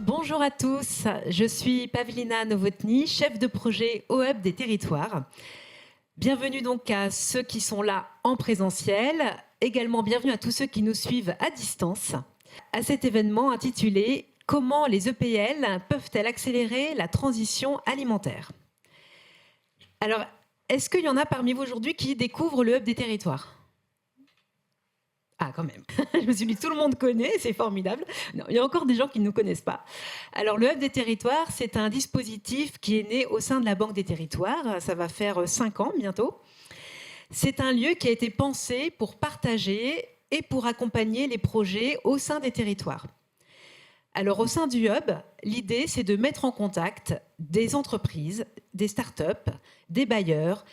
Bonjour à tous, je suis Pavlina Novotny, chef de projet au Hub des territoires. Bienvenue donc à ceux qui sont là en présentiel, également bienvenue à tous ceux qui nous suivent à distance, à cet événement intitulé « Comment les EPL peuvent-elles accélérer la transition alimentaire ?» Alors, est-ce qu'il y en a parmi vous aujourd'hui qui découvrent le Hub des territoires ? Ah, quand même. Je me suis dit, tout le monde connaît, c'est formidable. Non, il y a encore des gens qui ne nous connaissent pas. Alors, le Hub des territoires, c'est un dispositif qui est né au sein de la Banque des territoires. Ça va faire 5 ans bientôt. C'est un lieu qui a été pensé pour partager et pour accompagner les projets au sein des territoires. Alors, au sein du Hub, l'idée, c'est de mettre en contact des entreprises, des startups, des bailleurs,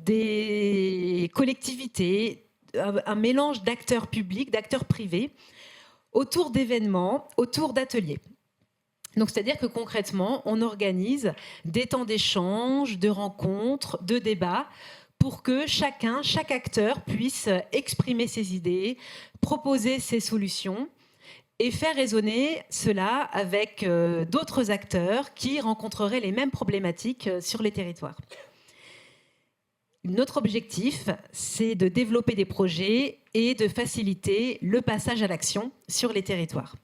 des collectivités, un mélange d'acteurs publics, d'acteurs privés, autour d'événements, autour d'ateliers. Donc, c'est-à-dire que concrètement, on organise des temps d'échange, de rencontres, de débats, pour que chaque acteur puisse exprimer ses idées, proposer ses solutions, et faire résonner cela avec d'autres acteurs qui rencontreraient les mêmes problématiques sur les territoires. Notre objectif, c'est de développer des projets et de faciliter le passage à l'action sur les territoires.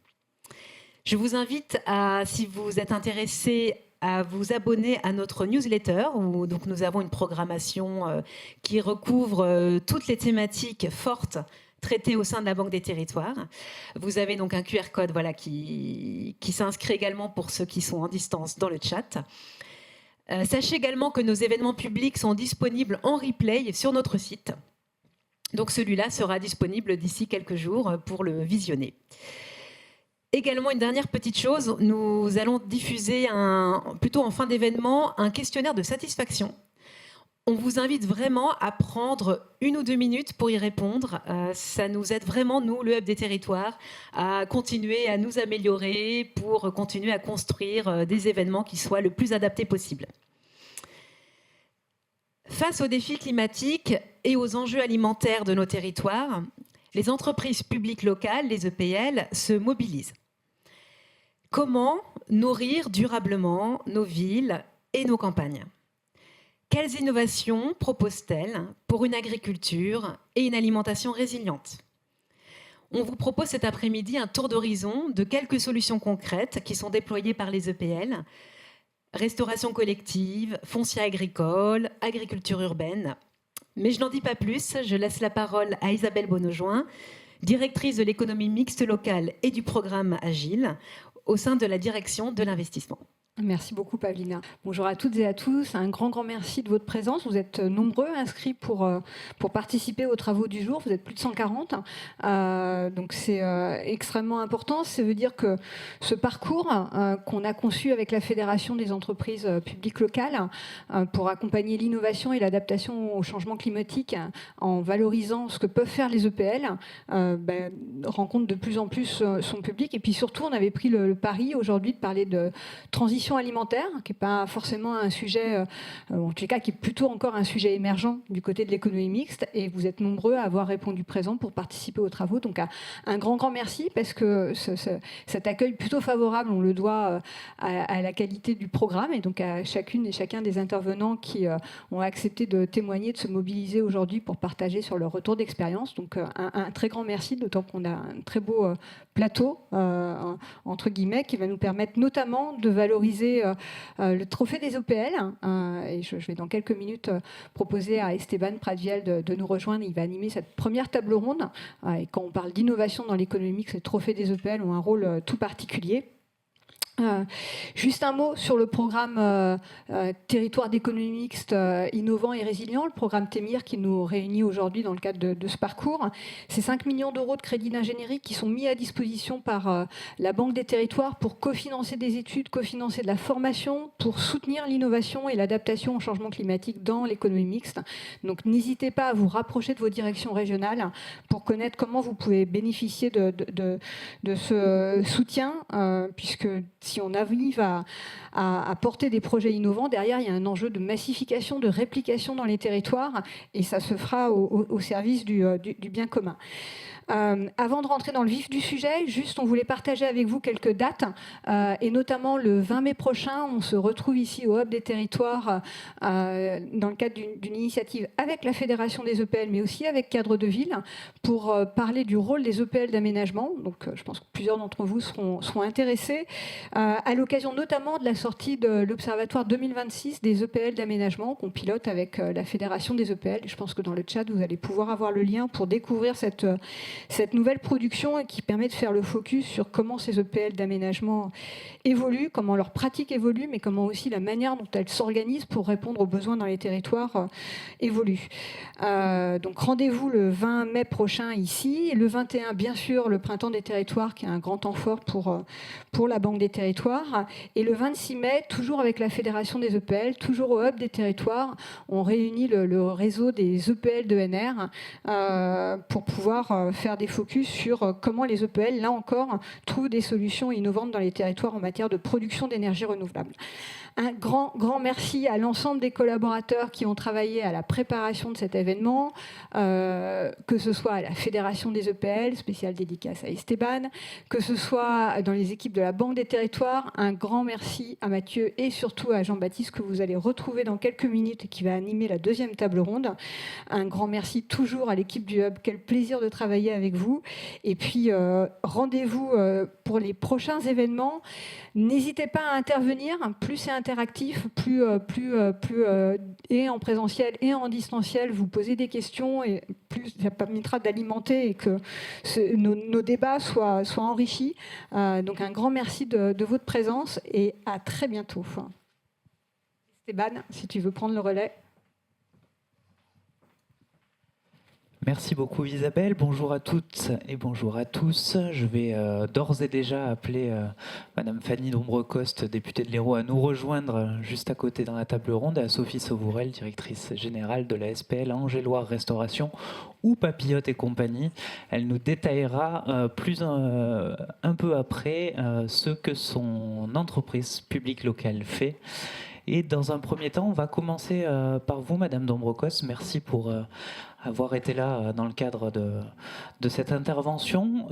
Je vous invite à, si vous êtes intéressé, à vous abonner à notre newsletter où donc nous avons une programmation qui recouvre toutes les thématiques fortes traitées au sein de la Banque des territoires. Vous avez donc un QR code qui s'inscrit également pour ceux qui sont en distance dans le chat. Sachez également que nos événements publics sont disponibles en replay sur notre site. Donc celui-là sera disponible d'ici quelques jours pour le visionner. Également, une dernière petite chose, nous allons diffuser plutôt en fin d'événement un questionnaire de satisfaction. On vous invite vraiment à prendre 1 ou 2 minutes pour y répondre. Ça nous aide vraiment, nous, le Hub des territoires, à continuer à nous améliorer pour continuer à construire des événements qui soient le plus adaptés possible. Face aux défis climatiques et aux enjeux alimentaires de nos territoires, les entreprises publiques locales, les EPL, se mobilisent. Comment nourrir durablement nos villes et nos campagnes ? Quelles innovations proposent-elles pour une agriculture et une alimentation résiliente ? On vous propose cet après-midi un tour d'horizon de quelques solutions concrètes qui sont déployées par les EPL. Restauration collective, foncier agricole, agriculture urbaine. Mais je n'en dis pas plus, je laisse la parole à Isabelle Bonnejoin, directrice de l'économie mixte locale et du programme Agile, au sein de la direction de l'investissement. Merci beaucoup, Pavlina. Bonjour à toutes et à tous. Un grand merci de votre présence. Vous êtes nombreux inscrits pour participer aux travaux du jour. Vous êtes plus de 140. Donc, c'est extrêmement important. Ça veut dire que ce parcours qu'on a conçu avec la Fédération des entreprises publiques locales pour accompagner l'innovation et l'adaptation au changement climatique en valorisant ce que peuvent faire les EPL, rencontre de plus en plus son public. Et puis surtout, on avait pris le pari aujourd'hui de parler de transition alimentaire, qui n'est pas forcément un sujet, en tout cas qui est plutôt encore un sujet émergent du côté de l'économie mixte, et vous êtes nombreux à avoir répondu présent pour participer aux travaux. Donc un grand merci, parce que cet accueil plutôt favorable, on le doit à la qualité du programme, et donc à chacune et chacun des intervenants qui ont accepté de témoigner, de se mobiliser aujourd'hui pour partager sur leur retour d'expérience. Donc un très grand merci, d'autant qu'on a un très beau plateau, entre guillemets, qui va nous permettre notamment de valoriser le trophée des OPL. Et je vais dans quelques minutes proposer à Esteban Pradviel de nous rejoindre. Il va animer cette première table ronde. Et quand on parle d'innovation dans l'économie mixte, les trophées des OPL ont un rôle tout particulier. Juste un mot sur le programme Territoire d'économie mixte innovant et résilient, le programme TEMIR qui nous réunit aujourd'hui dans le cadre de ce parcours. C'est 5 millions d'euros de crédits d'ingénierie qui sont mis à disposition par la Banque des territoires pour cofinancer des études, cofinancer de la formation, pour soutenir l'innovation et l'adaptation au changement climatique dans l'économie mixte. Donc n'hésitez pas à vous rapprocher de vos directions régionales pour connaître comment vous pouvez bénéficier de ce soutien, puisque si on arrive à porter des projets innovants, derrière, il y a un enjeu de massification, de réplication dans les territoires, et ça se fera au service du bien commun. Avant de rentrer dans le vif du sujet, juste on voulait partager avec vous quelques dates, et notamment le 20 mai prochain, on se retrouve ici au Hub des territoires dans le cadre d'une initiative avec la Fédération des EPL, mais aussi avec Cadre de Ville, pour parler du rôle des EPL d'aménagement. Donc je pense que plusieurs d'entre vous seront intéressés, à l'occasion notamment de la sortie de l'Observatoire 2026 des EPL d'aménagement qu'on pilote avec la Fédération des EPL. Je pense que dans le chat, vous allez pouvoir avoir le lien pour découvrir cette nouvelle production qui permet de faire le focus sur comment ces EPL d'aménagement évoluent, comment leur pratique évolue, mais comment aussi la manière dont elles s'organisent pour répondre aux besoins dans les territoires évolue. Donc rendez-vous le 20 mai prochain ici, et le 21, bien sûr, le Printemps des territoires, qui est un grand temps fort pour la Banque des territoires, et le 26 mai, toujours avec la Fédération des EPL, toujours au Hub des territoires, on réunit le réseau des EPL de NR pour pouvoir faire des focus sur comment les EPL, là encore, trouvent des solutions innovantes dans les territoires en matière de production d'énergie renouvelable. Un grand merci à l'ensemble des collaborateurs qui ont travaillé à la préparation de cet événement, que ce soit à la Fédération des EPL, spéciale dédicace à Esteban, que ce soit dans les équipes de la Banque des territoires. Un grand merci à Mathieu et surtout à Jean-Baptiste, que vous allez retrouver dans quelques minutes et qui va animer la deuxième table ronde. Un grand merci toujours à l'équipe du Hub. Quel plaisir de travailler avec vous. Et puis, rendez-vous pour les prochains événements. N'hésitez pas à intervenir. Plus c'est interactif, plus et en présentiel et en distanciel, vous posez des questions, et plus ça permettra d'alimenter et que nos débats soient enrichis. Donc un grand merci de votre présence et à très bientôt. Esteban, si tu veux prendre le relais. Merci beaucoup Isabelle, bonjour à toutes et bonjour à tous. Je vais d'ores et déjà appeler Madame Fanny Dombrecoste, députée de l'Hérault, à nous rejoindre juste à côté dans la table ronde, et à Sophie Sauvourel, directrice générale de la SPL Angéloire Restauration ou Papillote et compagnie. Elle nous détaillera un peu après ce que son entreprise publique locale fait. Et dans un premier temps, on va commencer par vous, Madame Dombrecoste. Merci pour avoir été là dans le cadre de cette intervention.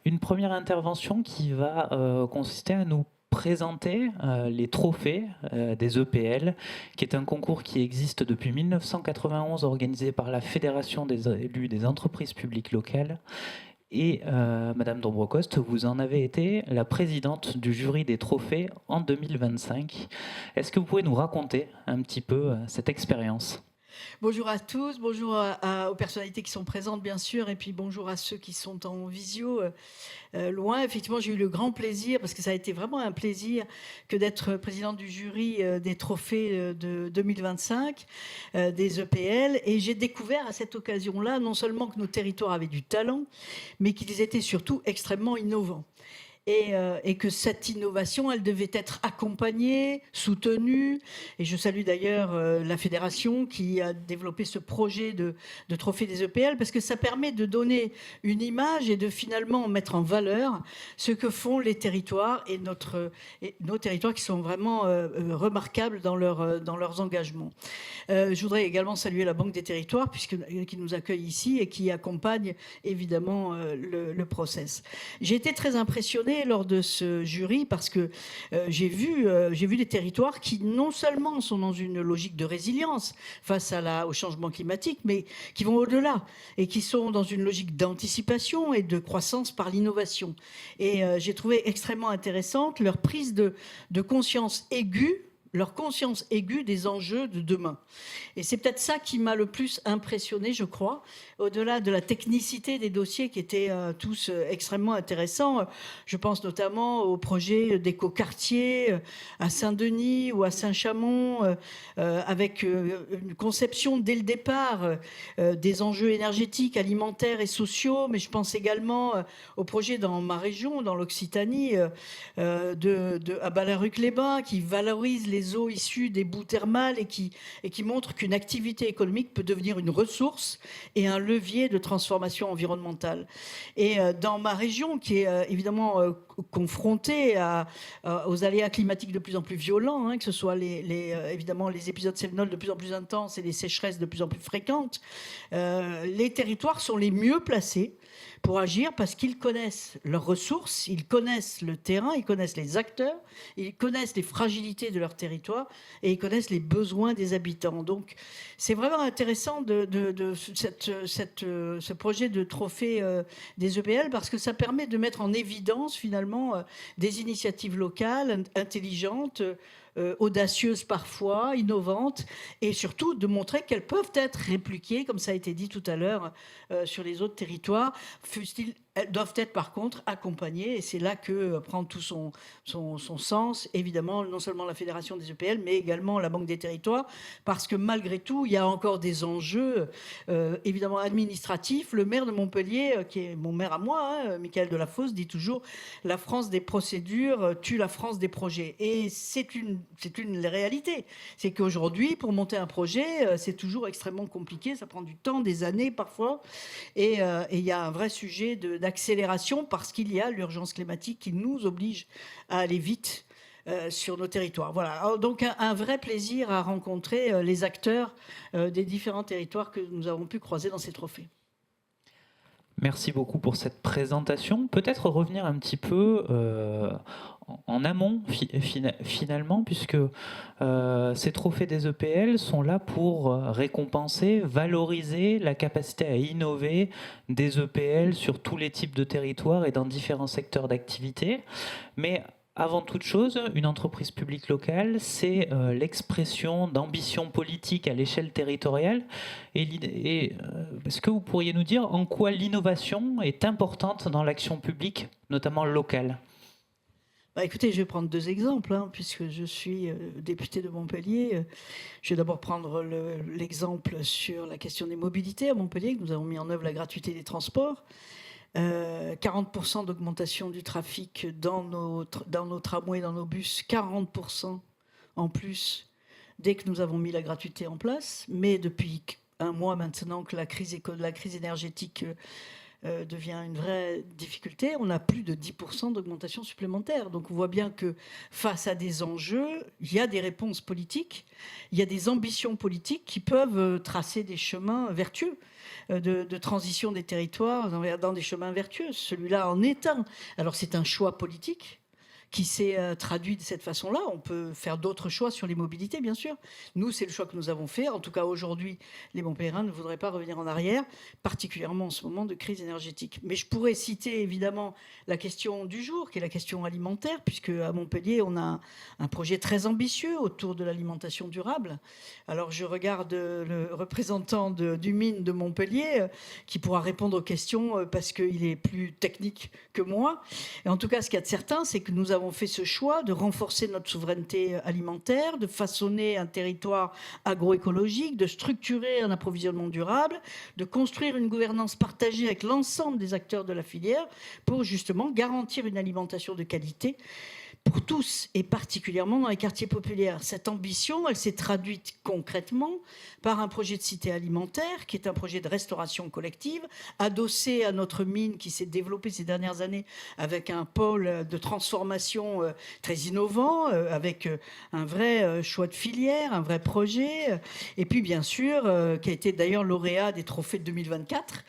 Une première intervention qui va consister à nous présenter les trophées des EPL, qui est un concours qui existe depuis 1991, organisé par la Fédération des élus des entreprises publiques locales. Et Madame Dombrecoste, vous en avez été la présidente du jury des trophées en 2025. Est-ce que vous pouvez nous raconter un petit peu cette expérience ? Bonjour à tous, bonjour aux personnalités qui sont présentes bien sûr, et puis bonjour à ceux qui sont en visio loin. Effectivement, j'ai eu le grand plaisir, parce que ça a été vraiment un plaisir, que d'être présidente du jury des trophées de 2025 des EPL, et j'ai découvert à cette occasion-là non seulement que nos territoires avaient du talent, mais qu'ils étaient surtout extrêmement innovants. Et que cette innovation, elle devait être accompagnée, soutenue. Et je salue d'ailleurs la fédération qui a développé ce projet de trophée des EPL, parce que ça permet de donner une image et de finalement mettre en valeur ce que font les territoires et nos territoires qui sont vraiment remarquables dans leurs engagements. Je voudrais également saluer la Banque des territoires qui nous accueille ici et qui accompagne évidemment le process. J'ai été très impressionnée lors de ce jury, parce que j'ai vu des territoires qui non seulement sont dans une logique de résilience face au changement climatique, mais qui vont au-delà et qui sont dans une logique d'anticipation et de croissance par l'innovation. Et j'ai trouvé extrêmement intéressante leur prise de conscience aiguë, leur conscience aiguë des enjeux de demain. Et c'est peut-être ça qui m'a le plus impressionné, je crois, au-delà de la technicité des dossiers qui étaient tous extrêmement intéressants. Je pense notamment au projet d'écoquartier à Saint-Denis ou à Saint-Chamond, avec une conception dès le départ des enjeux énergétiques, alimentaires et sociaux, mais je pense également au projet dans ma région, dans l'Occitanie, à Ballaruc-les-Bains, qui valorise les eaux issues des boues thermales et qui montre qu'une activité économique peut devenir une ressource et un levier de transformation environnementale. Et dans ma région, qui est évidemment confrontés aux aléas climatiques de plus en plus violents, hein, que ce soit évidemment les épisodes sévenols de plus en plus intenses et les sécheresses de plus en plus fréquentes, les territoires sont les mieux placés pour agir parce qu'ils connaissent leurs ressources, ils connaissent le terrain, ils connaissent les acteurs, ils connaissent les fragilités de leur territoire et ils connaissent les besoins des habitants. Donc c'est vraiment intéressant ce projet de trophée des EPL parce que ça permet de mettre en évidence finalement des initiatives locales intelligentes, audacieuses parfois, innovantes, et surtout de montrer qu'elles peuvent être répliquées, comme ça a été dit tout à l'heure, sur les autres territoires. Elles doivent être par contre accompagnées, et c'est là que prend tout son sens, évidemment, non seulement la Fédération des EPL, mais également la Banque des territoires, parce que malgré tout, il y a encore des enjeux, évidemment administratifs. Le maire de Montpellier, qui est mon maire à moi, hein, Michael Delafosse, dit toujours « La France des procédures tue la France des projets ». Et c'est une réalité. C'est qu'aujourd'hui, pour monter un projet, c'est toujours extrêmement compliqué, ça prend du temps, des années parfois, et il y a un vrai sujet d'accélération parce qu'il y a l'urgence climatique qui nous oblige à aller vite sur nos territoires. Voilà. Alors, donc un vrai plaisir à rencontrer les acteurs des différents territoires que nous avons pu croiser dans ces trophées. Merci beaucoup pour cette présentation. Peut-être revenir un petit peu en amont finalement, puisque ces trophées des EPL sont là pour récompenser, valoriser la capacité à innover des EPL sur tous les types de territoires et dans différents secteurs d'activité. Mais avant toute chose, une entreprise publique locale, c'est l'expression d'ambition politique à l'échelle territoriale. Est-ce que vous pourriez nous dire en quoi l'innovation est importante dans l'action publique, notamment locale ? Écoutez, je vais prendre 2 exemples, hein, puisque je suis député de Montpellier. Je vais d'abord prendre l'exemple sur la question des mobilités à Montpellier, que nous avons mis en œuvre la gratuité des transports. 40% d'augmentation du trafic dans nos tramways, dans nos bus, 40% en plus dès que nous avons mis la gratuité en place. Mais depuis un mois maintenant que la crise énergétique devient une vraie difficulté, on a plus de 10% d'augmentation supplémentaire. Donc on voit bien que face à des enjeux, il y a des réponses politiques, il y a des ambitions politiques qui peuvent tracer des chemins vertueux de transition des territoires dans des chemins vertueux. Celui-là en est un. Alors c'est un choix politique qui s'est traduit de cette façon-là. On peut faire d'autres choix sur les mobilités, bien sûr. Nous, c'est le choix que nous avons fait. En tout cas, aujourd'hui, les Montpelliérains ne voudraient pas revenir en arrière, particulièrement en ce moment de crise énergétique. Mais je pourrais citer évidemment la question du jour, qui est la question alimentaire, puisque à Montpellier, on a un projet très ambitieux autour de l'alimentation durable. Alors, je regarde le représentant du mine de Montpellier, qui pourra répondre aux questions parce qu'il est plus technique que moi. Et en tout cas, ce qu'il y a de certain, c'est que nous avons fait ce choix de renforcer notre souveraineté alimentaire, de façonner un territoire agroécologique, de structurer un approvisionnement durable, de construire une gouvernance partagée avec l'ensemble des acteurs de la filière pour justement garantir une alimentation de qualité pour tous, et particulièrement dans les quartiers populaires. Cette ambition, elle s'est traduite concrètement par un projet de cité alimentaire, qui est un projet de restauration collective, adossé à notre mine qui s'est développée ces dernières années avec un pôle de transformation très innovant, avec un vrai choix de filière, un vrai projet, et puis bien sûr, qui a été d'ailleurs lauréat des trophées de 2024,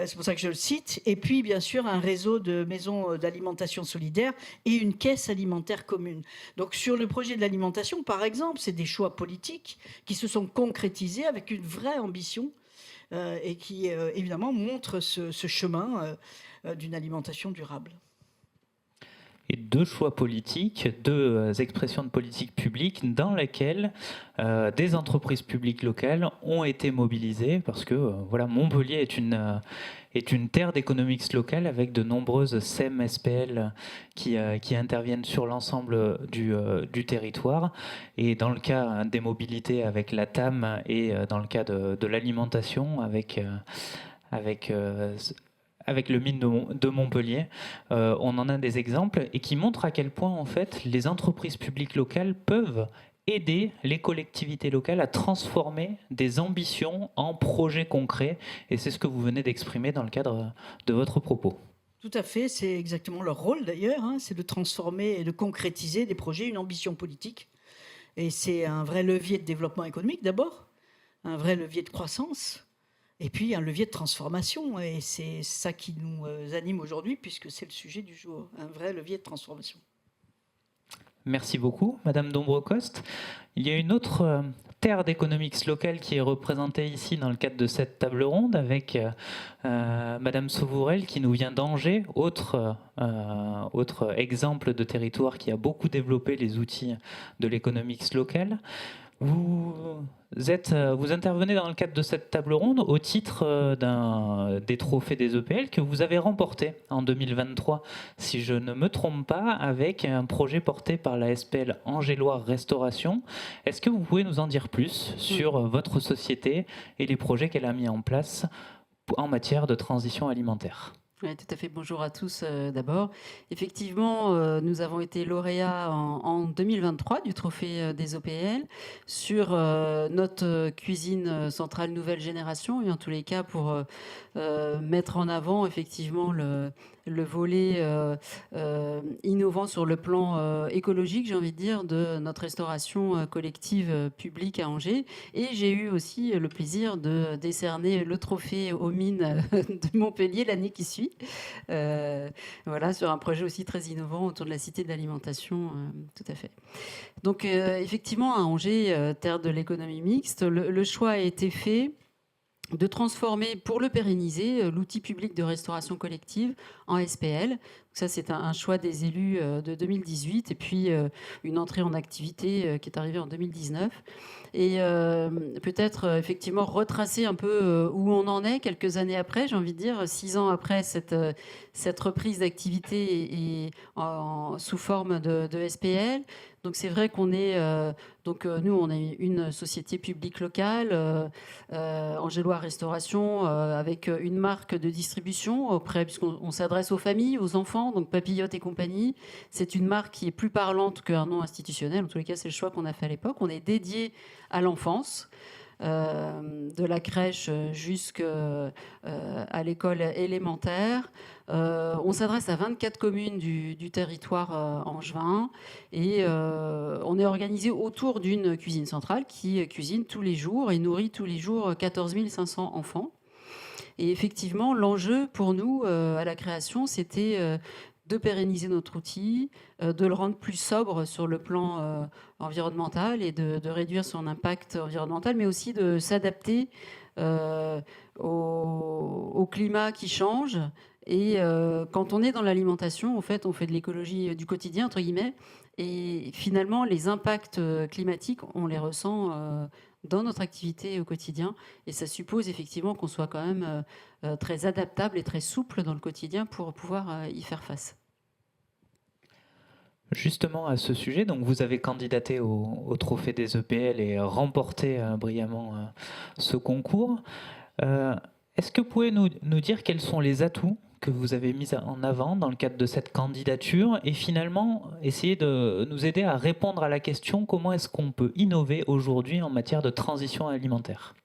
c'est pour ça que je le cite, et puis bien sûr un réseau de maisons d'alimentation solidaire et une caisse alimentaire commune. Donc sur le projet de l'alimentation, par exemple, c'est des choix politiques qui se sont concrétisés avec une vraie ambition et qui évidemment montrent ce chemin d'une alimentation durable. Et 2 choix politiques, 2 expressions de politique publique dans lesquelles des entreprises publiques locales ont été mobilisées parce que voilà, Montpellier est une terre d'économie locale avec de nombreuses SEM, SPL qui interviennent sur l'ensemble du territoire. Et dans le cas des mobilités avec la TAM et dans le cas de l'alimentation avec le mine de Montpellier, on en a des exemples et qui montrent à quel point en fait les entreprises publiques locales peuvent aider les collectivités locales à transformer des ambitions en projets concrets. Et c'est ce que vous venez d'exprimer dans le cadre de votre propos. Tout à fait, c'est exactement leur rôle d'ailleurs, hein, c'est de transformer et de concrétiser des projets, une ambition politique. Et c'est un vrai levier de développement économique d'abord, un vrai levier de croissance, et puis un levier de transformation. Et c'est ça qui nous anime aujourd'hui, puisque c'est le sujet du jour, un vrai levier de transformation. Merci beaucoup, Madame Dombreau-Coste. Il y a une autre terre d'economics locale qui est représentée ici dans le cadre de cette table ronde avec Madame Sauvourel qui nous vient d'Angers, autre exemple de territoire qui a beaucoup développé les outils de l'economics locale. Vous intervenez dans le cadre de cette table ronde au titre des trophées des EPL que vous avez remportés en 2023, si je ne me trompe pas, avec un projet porté par la SPL Angers-Loire Restauration. Est-ce que vous pouvez nous en dire plus sur votre société et les projets qu'elle a mis en place en matière de transition alimentaire ? Oui, tout à fait. Bonjour à tous d'abord. Effectivement, nous avons été lauréats en 2023 du trophée des OPL sur notre cuisine centrale nouvelle génération, et en tous les cas pour mettre en avant effectivement le volet innovant sur le plan écologique, j'ai envie de dire, de notre restauration collective publique à Angers. Et j'ai eu aussi le plaisir de décerner le trophée aux mines de Montpellier l'année qui suit. Voilà, sur un projet aussi très innovant autour de la cité de l'alimentation, tout à fait. Donc effectivement, à Angers, terre de l'économie mixte, le choix a été fait de transformer, pour le pérenniser, l'outil public de restauration collective en SPL. Ça, c'est un choix des élus de 2018 et puis une entrée en activité qui est arrivée en 2019. Et peut-être effectivement retracer un peu où on en est quelques années après, j'ai envie de dire, 6 ans après cette reprise d'activité et sous forme de SPL. Donc c'est vrai qu'on est, nous on est une société publique locale, Angers-Loire Restauration, avec une marque de distribution puisqu'on s'adresse aux familles, aux enfants, donc Papillote et compagnie. C'est une marque qui est plus parlante qu'un nom institutionnel. En tous les cas, c'est le choix qu'on a fait à l'époque. On est dédié à l'enfance. De la crèche jusqu'à l'école élémentaire. On s'adresse à 24 communes du territoire angevin et on est organisé autour d'une cuisine centrale qui cuisine tous les jours et nourrit tous les jours 14 500 enfants. Et effectivement, l'enjeu pour nous à la création, c'était de pérenniser notre outil, de le rendre plus sobre sur le plan environnemental et de réduire son impact environnemental, mais aussi de s'adapter au climat qui change. Et quand on est dans l'alimentation, en fait, on fait de l'écologie du quotidien, entre guillemets, et finalement, les impacts climatiques, on les ressent dans notre activité au quotidien. Et ça suppose effectivement qu'on soit quand même très adaptable et très souple dans le quotidien pour pouvoir y faire face. Justement à ce sujet, donc vous avez candidaté au trophée des EPL et remporté brillamment ce concours. Est-ce que vous pouvez nous dire quels sont les atouts que vous avez mis en avant dans le cadre de cette candidature et finalement essayer de nous aider à répondre à la question comment est-ce qu'on peut innover aujourd'hui en matière de transition alimentaire ?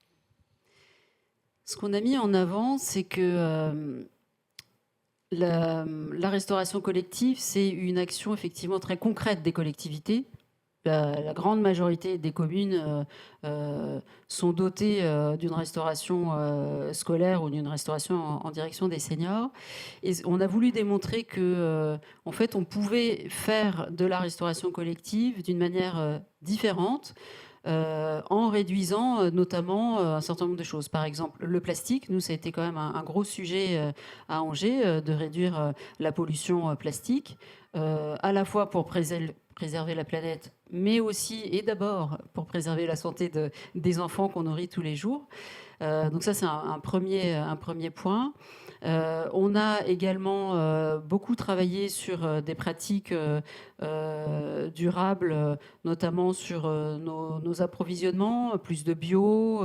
Ce qu'on a mis en avant, c'est que la restauration collective, c'est une action effectivement très concrète des collectivités. La grande majorité des communes sont dotées d'une restauration scolaire ou d'une restauration en direction des seniors. Et on a voulu démontrer que, en fait, on pouvait faire de la restauration collective d'une manière différente. En réduisant notamment un certain nombre de choses. Par exemple, le plastique, nous, ça a été quand même un gros sujet à Angers, de réduire la pollution plastique, à la fois pour préserver la planète, mais aussi et d'abord pour préserver la santé des enfants qu'on nourrit tous les jours. Donc ça, c'est un premier point. On a également beaucoup travaillé sur des pratiques durables, notamment sur nos approvisionnements, plus de bio,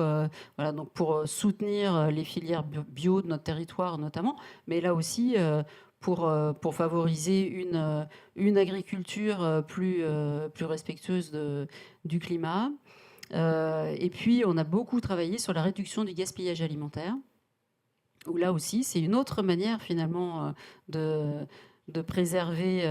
voilà, donc pour soutenir les filières bio de notre territoire notamment, mais là aussi pour favoriser une agriculture plus respectueuse du climat. Et puis, on a beaucoup travaillé sur la réduction du gaspillage alimentaire. où là aussi, c'est une autre manière finalement de préserver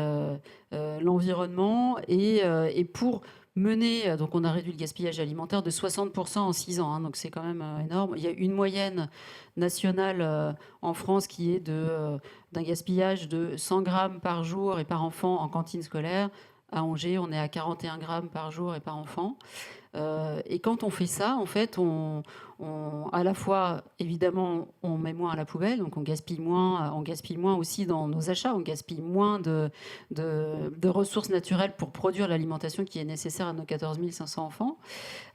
l'environnement et pour mener, donc on a réduit le gaspillage alimentaire de 60% en 6 ans, hein, donc c'est quand même énorme. Il y a une moyenne nationale en France qui est d'un gaspillage de 100 grammes par jour et par enfant en cantine scolaire. À Angers, on est à 41 grammes par jour et par enfant. Et quand on fait ça, en fait, à la fois, évidemment, on met moins à la poubelle, donc on gaspille moins aussi dans nos achats, on gaspille moins de ressources naturelles pour produire l'alimentation qui est nécessaire à nos 14 500 enfants.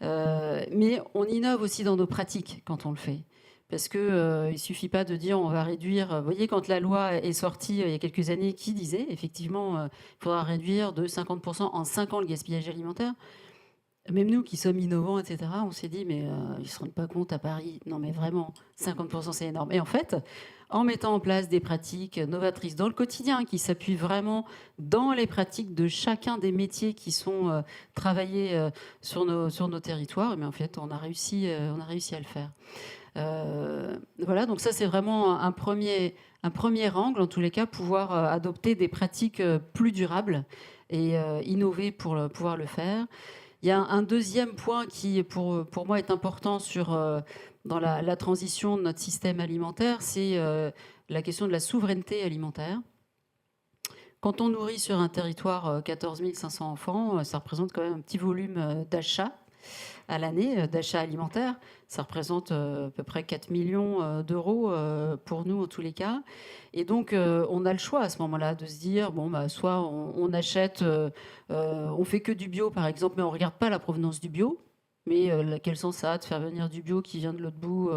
Mais on innove aussi dans nos pratiques quand on le fait. Parce que il suffit pas de dire on va réduire. Vous voyez, quand la loi est sortie il y a quelques années, qui disait effectivement il faudra réduire de 50% en 5 ans le gaspillage alimentaire. Même nous qui sommes innovants, etc., on s'est dit, mais ils ne se rendent pas compte à Paris. Non, mais vraiment, 50%, c'est énorme. Et en fait, en mettant en place des pratiques novatrices dans le quotidien, qui s'appuient vraiment dans les pratiques de chacun des métiers qui sont travaillés sur nos territoires, mais en fait, on a réussi à le faire. Voilà, donc ça, c'est vraiment un premier angle, en tous les cas, pouvoir adopter des pratiques plus durables et innover pour pouvoir le faire. Il y a un deuxième point qui, pour moi, est important dans la transition de notre système alimentaire, c'est la question de la souveraineté alimentaire. Quand on nourrit sur un territoire 14 500 enfants, ça représente quand même un petit volume d'achat à l'année, d'achat alimentaire. Ça représente à peu près 4 millions d'euros pour nous, en tous les cas. Et donc, on a le choix à ce moment-là de se dire, bon, bah, soit on achète, on fait que du bio, par exemple, mais on ne regarde pas la provenance du bio. Mais quel sens ça a de faire venir du bio qui vient de l'autre bout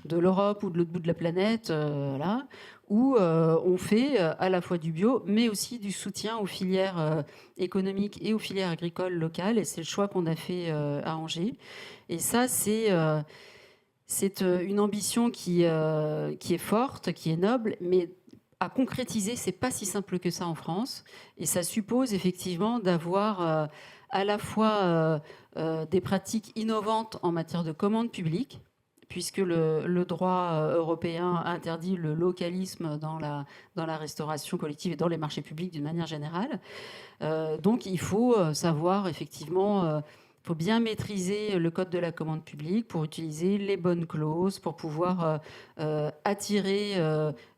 de l'Europe ou de l'autre bout de la planète, là, où on fait à la fois du bio, mais aussi du soutien aux filières économiques et aux filières agricoles locales. Et c'est le choix qu'on a fait à Angers. Et ça, c'est une ambition qui est forte, qui est noble, mais à concrétiser, c'est pas si simple que ça en France. Et ça suppose effectivement d'avoir à la fois des pratiques innovantes en matière de commande publique, puisque le droit européen interdit le localisme dans la restauration collective et dans les marchés publics d'une manière générale. Donc il faut savoir effectivement... Il faut bien maîtriser le code de la commande publique pour utiliser les bonnes clauses, pour pouvoir attirer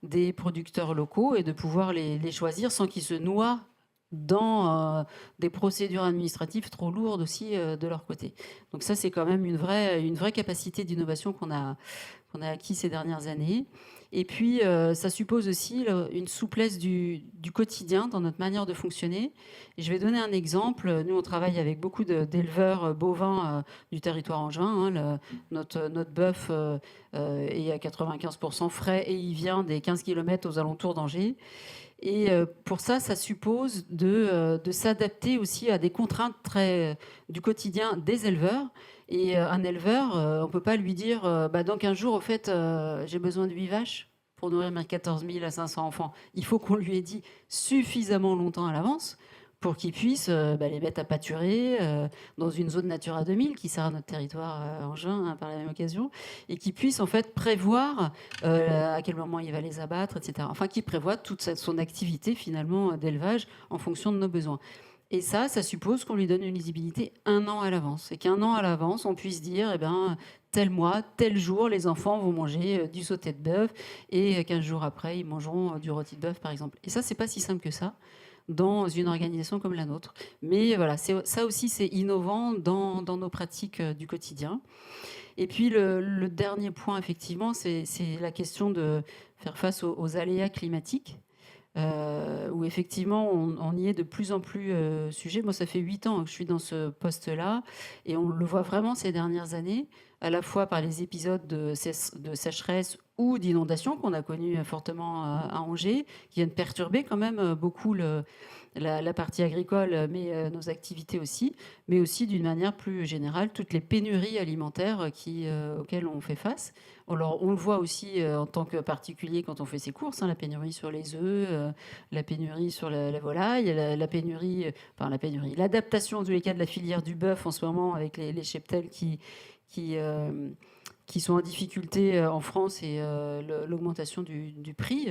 des producteurs locaux et de pouvoir les choisir sans qu'ils se noient dans des procédures administratives trop lourdes aussi de leur côté. Donc ça, c'est quand même une vraie capacité d'innovation qu'on a acquis ces dernières années. Et puis, ça suppose aussi une souplesse du quotidien dans notre manière de fonctionner. Et je vais donner un exemple. Nous, on travaille avec beaucoup d'éleveurs bovins du territoire angevin. Hein. Notre bœuf est à 95% frais et il vient des 15 km aux alentours d'Angers. Et pour ça, ça suppose de s'adapter aussi à des contraintes du quotidien des éleveurs. Et un éleveur, on ne peut pas lui dire dans 15 jours, au fait, j'ai besoin de 8 vaches pour nourrir mes 14 500 enfants. Il faut qu'on lui ait dit suffisamment longtemps à l'avance pour qu'il puisse les mettre à pâturer dans une zone Natura 2000 qui sert à notre territoire angevin par la même occasion, et qu'il puisse en fait prévoir à quel moment il va les abattre, etc. Enfin, qu'il prévoit toute son activité finalement d'élevage en fonction de nos besoins. Et ça suppose qu'on lui donne une lisibilité 1 an à l'avance. Et qu'1 an à l'avance, on puisse dire, tel mois, tel jour, les enfants vont manger du sauté de bœuf, et 15 jours après, ils mangeront du rôti de bœuf, par exemple. Et ça, c'est pas si simple que ça dans une organisation comme la nôtre. Mais voilà, ça aussi, c'est innovant dans nos pratiques du quotidien. Et puis, le dernier point, effectivement, c'est la question de faire face aux aléas climatiques. Où effectivement on y est de plus en plus sujet. Moi, ça fait 8 ans que je suis dans ce poste-là, et on le voit vraiment ces dernières années, à la fois par les épisodes de sécheresse ou d'inondation qu'on a connus fortement à Angers, qui viennent perturber quand même beaucoup la partie agricole, mais nos activités aussi, mais aussi d'une manière plus générale, toutes les pénuries alimentaires auxquelles on fait face. Alors, on le voit aussi en tant que particulier quand on fait ses courses, la pénurie sur les œufs, la pénurie sur la volaille, l'adaptation en tous les cas de la filière du bœuf en ce moment avec les cheptels qui qui sont en difficulté en France et l'augmentation du prix.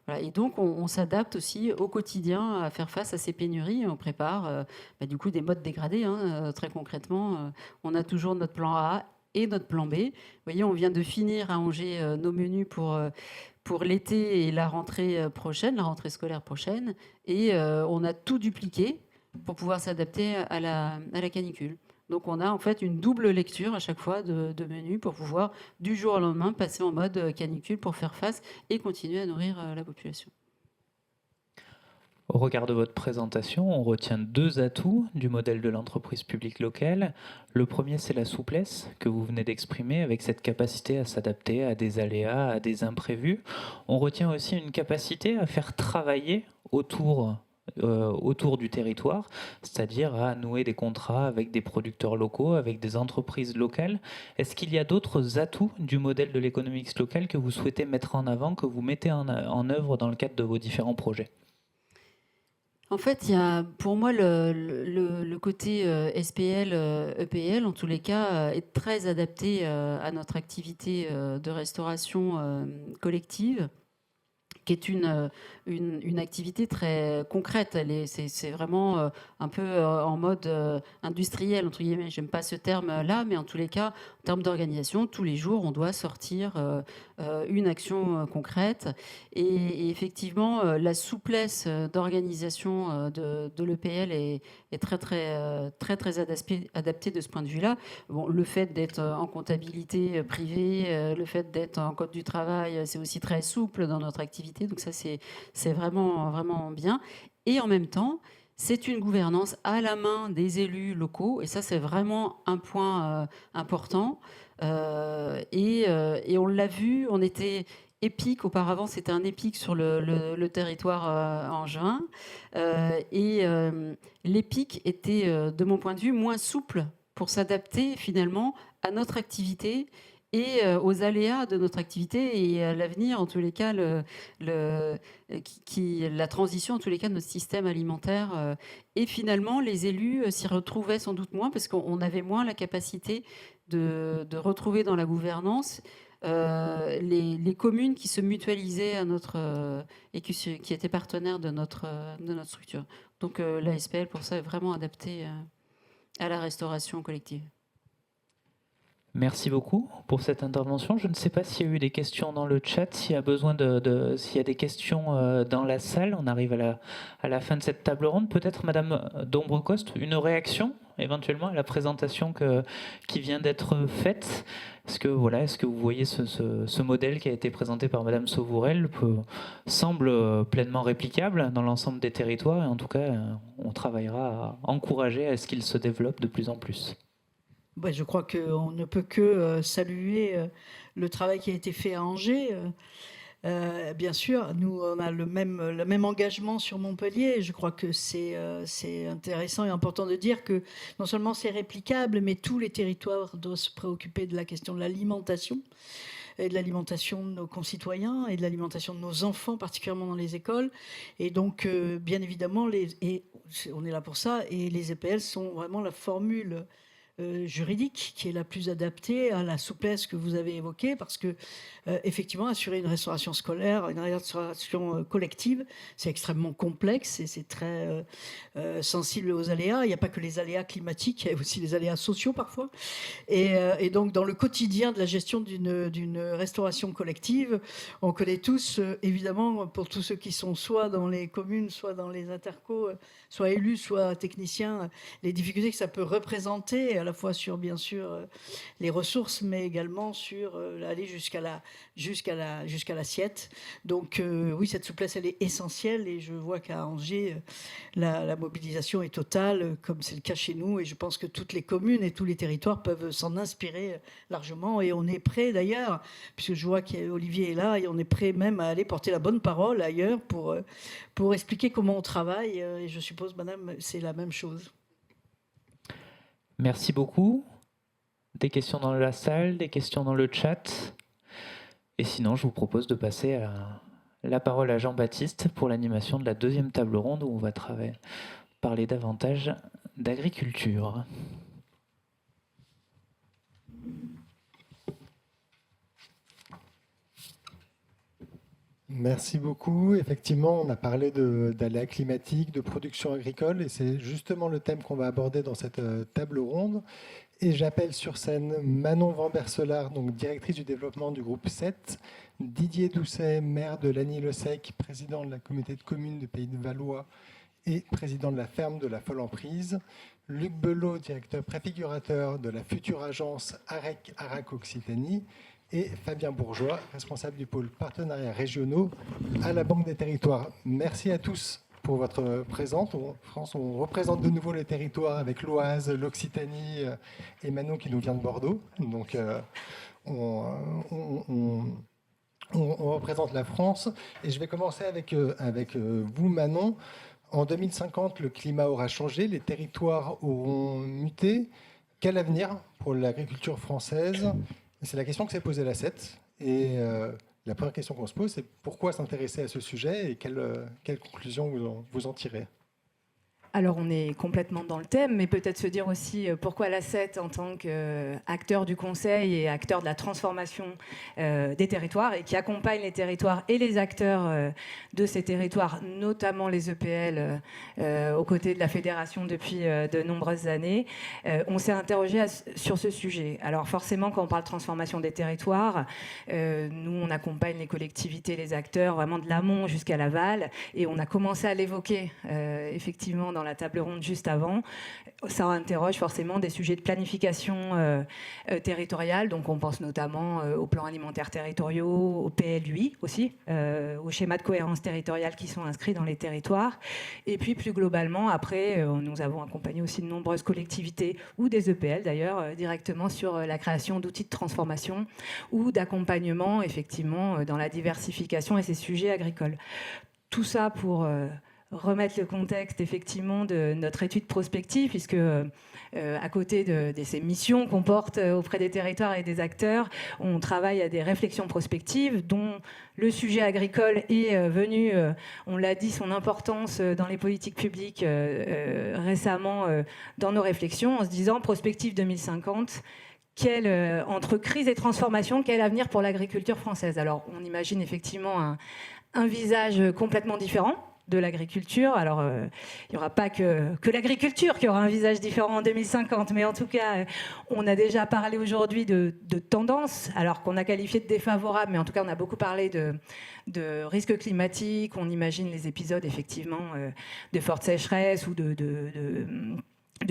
Voilà. Et donc, on s'adapte aussi au quotidien à faire face à ces pénuries. On prépare du coup des modes dégradés. Très concrètement, on a toujours notre plan A et notre plan B. Vous voyez, on vient de finir à Angers nos menus pour l'été et la rentrée prochaine, la rentrée scolaire prochaine. Et on a tout dupliqué pour pouvoir s'adapter à la canicule. Donc on a en fait une double lecture à chaque fois de menus pour pouvoir du jour au lendemain passer en mode canicule pour faire face et continuer à nourrir la population. Au regard de votre présentation, on retient 2 atouts du modèle de l'entreprise publique locale. Le premier, c'est la souplesse que vous venez d'exprimer avec cette capacité à s'adapter à des aléas, à des imprévus. On retient aussi une capacité à faire travailler autour du territoire, c'est-à-dire à nouer des contrats avec des producteurs locaux, avec des entreprises locales. Est-ce qu'il y a d'autres atouts du modèle de l'économie mixte locale que vous souhaitez mettre en avant, que vous mettez en œuvre dans le cadre de vos différents projets ? En fait, il y a pour moi le côté SPL, EPL, en tous les cas, est très adapté à notre activité de restauration collective, qui est une activité très concrète. C'est vraiment un peu en mode industriel, entre guillemets. J'aime pas ce terme-là, mais en tous les cas, en termes d'organisation, tous les jours, on doit sortir une action concrète. Et effectivement, la souplesse d'organisation de l'EPL est très adaptée de ce point de vue-là. Bon, le fait d'être en comptabilité privée, le fait d'être en code du travail, c'est aussi très souple dans notre activité. Donc ça, c'est vraiment bien. Et en même temps, c'est une gouvernance à la main des élus locaux. Et ça, c'est vraiment un point important. Et on l'a vu, on était EPIC auparavant, c'était un EPIC sur le territoire angevin. Et l'EPIC était, de mon point de vue, moins souple pour s'adapter finalement à notre activité et aux aléas de notre activité et à l'avenir, en tous les cas, la transition, en tous les cas, de notre système alimentaire. Et finalement, les élus s'y retrouvaient sans doute moins parce qu'on avait moins la capacité de retrouver dans la gouvernance les communes qui se mutualisaient et qui étaient partenaires de notre structure. Donc la SPL, pour ça, est vraiment adaptée à la restauration collective. Merci beaucoup pour cette intervention. Je ne sais pas s'il y a eu des questions dans le chat, s'il y a s'il y a des questions dans la salle. On arrive à la fin de cette table ronde. Peut-être, Madame Dombrecoste, une réaction éventuellement à la présentation qui vient d'être faite. Est-ce que vous voyez ce modèle qui a été présenté par Madame Sauvourel semble pleinement réplicable dans l'ensemble des territoires et en tout cas, on travaillera à encourager à ce qu'il se développe de plus en plus. Ouais, je crois qu'on ne peut que saluer le travail qui a été fait à Angers. Bien sûr, nous, on a le même engagement sur Montpellier. Je crois que c'est intéressant et important de dire que non seulement c'est réplicable, mais tous les territoires doivent se préoccuper de la question de l'alimentation et de l'alimentation de nos concitoyens et de l'alimentation de nos enfants, particulièrement dans les écoles. Et donc, bien évidemment, on est là pour ça, et les EPL sont vraiment la formule juridique qui est la plus adaptée à la souplesse que vous avez évoquée, parce que effectivement, assurer une restauration scolaire, une restauration collective, c'est extrêmement complexe et c'est très sensible aux aléas. Il n'y a pas que les aléas climatiques, il y a aussi les aléas sociaux parfois. Et donc, dans le quotidien de la gestion d'une restauration collective, on connaît tous, évidemment, pour tous ceux qui sont soit dans les communes, soit dans les intercos, soit élus, soit techniciens, les difficultés que ça peut représenter, à la fois sur, bien sûr, les ressources, mais également sur aller jusqu'à l'assiette. Donc, oui, cette souplesse, elle est essentielle, et je vois qu'à Angers, la mobilisation est totale, comme c'est le cas chez nous, et je pense que toutes les communes et tous les territoires peuvent s'en inspirer largement, et on est prêt d'ailleurs, puisque je vois qu'Olivier est là, et on est prêt même à aller porter la bonne parole ailleurs pour expliquer comment on travaille, et je suppose, madame, c'est la même chose. Merci beaucoup. Des questions dans la salle, des questions dans le chat. Et sinon, je vous propose de passer la parole à Jean-Baptiste pour l'animation de la deuxième table ronde où on va parler davantage d'agriculture. Merci beaucoup. Effectivement, on a parlé d'aléas climatiques, de production agricole, et c'est justement le thème qu'on va aborder dans cette table ronde. Et j'appelle sur scène Manon Van Berselaar, donc directrice du développement du groupe 7, Didier Doucet, maire de Lagny-le-Sec, président de la communauté de communes du Pays de Valois et président de la ferme de la Folle-en-Prise, Luc Belot, directeur préfigurateur de la future agence AREC Occitanie, et Fabien Bourgeois, responsable du pôle partenariats régionaux à la Banque des Territoires. Merci à tous pour votre présence. France, on représente de nouveau les territoires avec l'Oise, l'Occitanie et Manon qui nous vient de Bordeaux. Donc, on représente la France. Et je vais commencer avec vous, Manon. En 2050, le climat aura changé, les territoires auront muté. Quel avenir pour l'agriculture française ? C'est la question que s'est posée la CET. Et la première question qu'on se pose, c'est pourquoi s'intéresser à ce sujet et quelles conclusions vous en tirez ? Alors on est complètement dans le thème, mais peut-être se dire aussi pourquoi la CET en tant qu'acteur du conseil et acteur de la transformation des territoires et qui accompagne les territoires et les acteurs de ces territoires, notamment les EPL, aux côtés de la fédération depuis de nombreuses années. On s'est interrogé sur ce sujet. Alors forcément, quand on parle de transformation des territoires, nous on accompagne les collectivités, les acteurs, vraiment de l'amont jusqu'à l'aval, et on a commencé à l'évoquer effectivement dans la table ronde juste avant. Ça interroge forcément des sujets de planification territoriale, donc on pense notamment aux plans alimentaires territoriaux, au PLUI aussi, aux schémas de cohérence territoriale qui sont inscrits dans les territoires. Et puis plus globalement, après, nous avons accompagné aussi de nombreuses collectivités ou des EPL d'ailleurs, directement sur la création d'outils de transformation ou d'accompagnement effectivement dans la diversification et ces sujets agricoles. Tout ça pour remettre le contexte effectivement de notre étude prospective, puisque à côté de ces missions qu'on porte auprès des territoires et des acteurs, on travaille à des réflexions prospectives dont le sujet agricole est venu, on l'a dit, son importance dans les politiques publiques récemment dans nos réflexions, en se disant prospective 2050, entre crise et transformation, quel avenir pour l'agriculture française ? Alors on imagine effectivement un visage complètement différent de l'agriculture. Alors, il n'y aura pas que l'agriculture qui aura un visage différent en 2050, mais en tout cas, on a déjà parlé aujourd'hui de tendances, alors qu'on a qualifié de défavorables, mais en tout cas, on a beaucoup parlé de risques climatiques. On imagine les épisodes, effectivement, de forte sécheresse ou de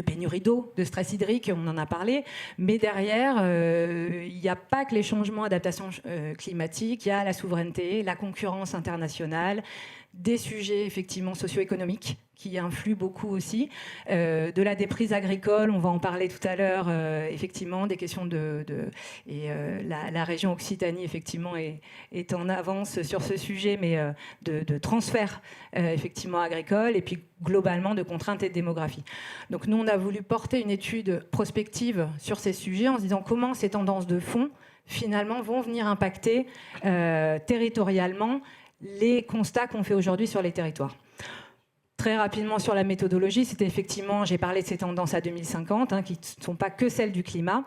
pénurie d'eau, de stress hydrique, on en a parlé, mais derrière, il n'y a pas que les changements, adaptations climatiques, il y a la souveraineté, la concurrence internationale, des sujets effectivement socio-économiques qui influent beaucoup aussi, de la déprise agricole, on va en parler tout à l'heure, effectivement, des questions la région Occitanie, effectivement, est en avance sur ce sujet, mais de transfert, effectivement, agricole, et puis globalement de contraintes et de démographie. Donc nous, on a voulu porter une étude prospective sur ces sujets en se disant comment ces tendances de fond, finalement, vont venir impacter territorialement les constats qu'on fait aujourd'hui sur les territoires. Très rapidement sur la méthodologie, c'était effectivement, j'ai parlé de ces tendances à 2050, qui ne sont pas que celles du climat,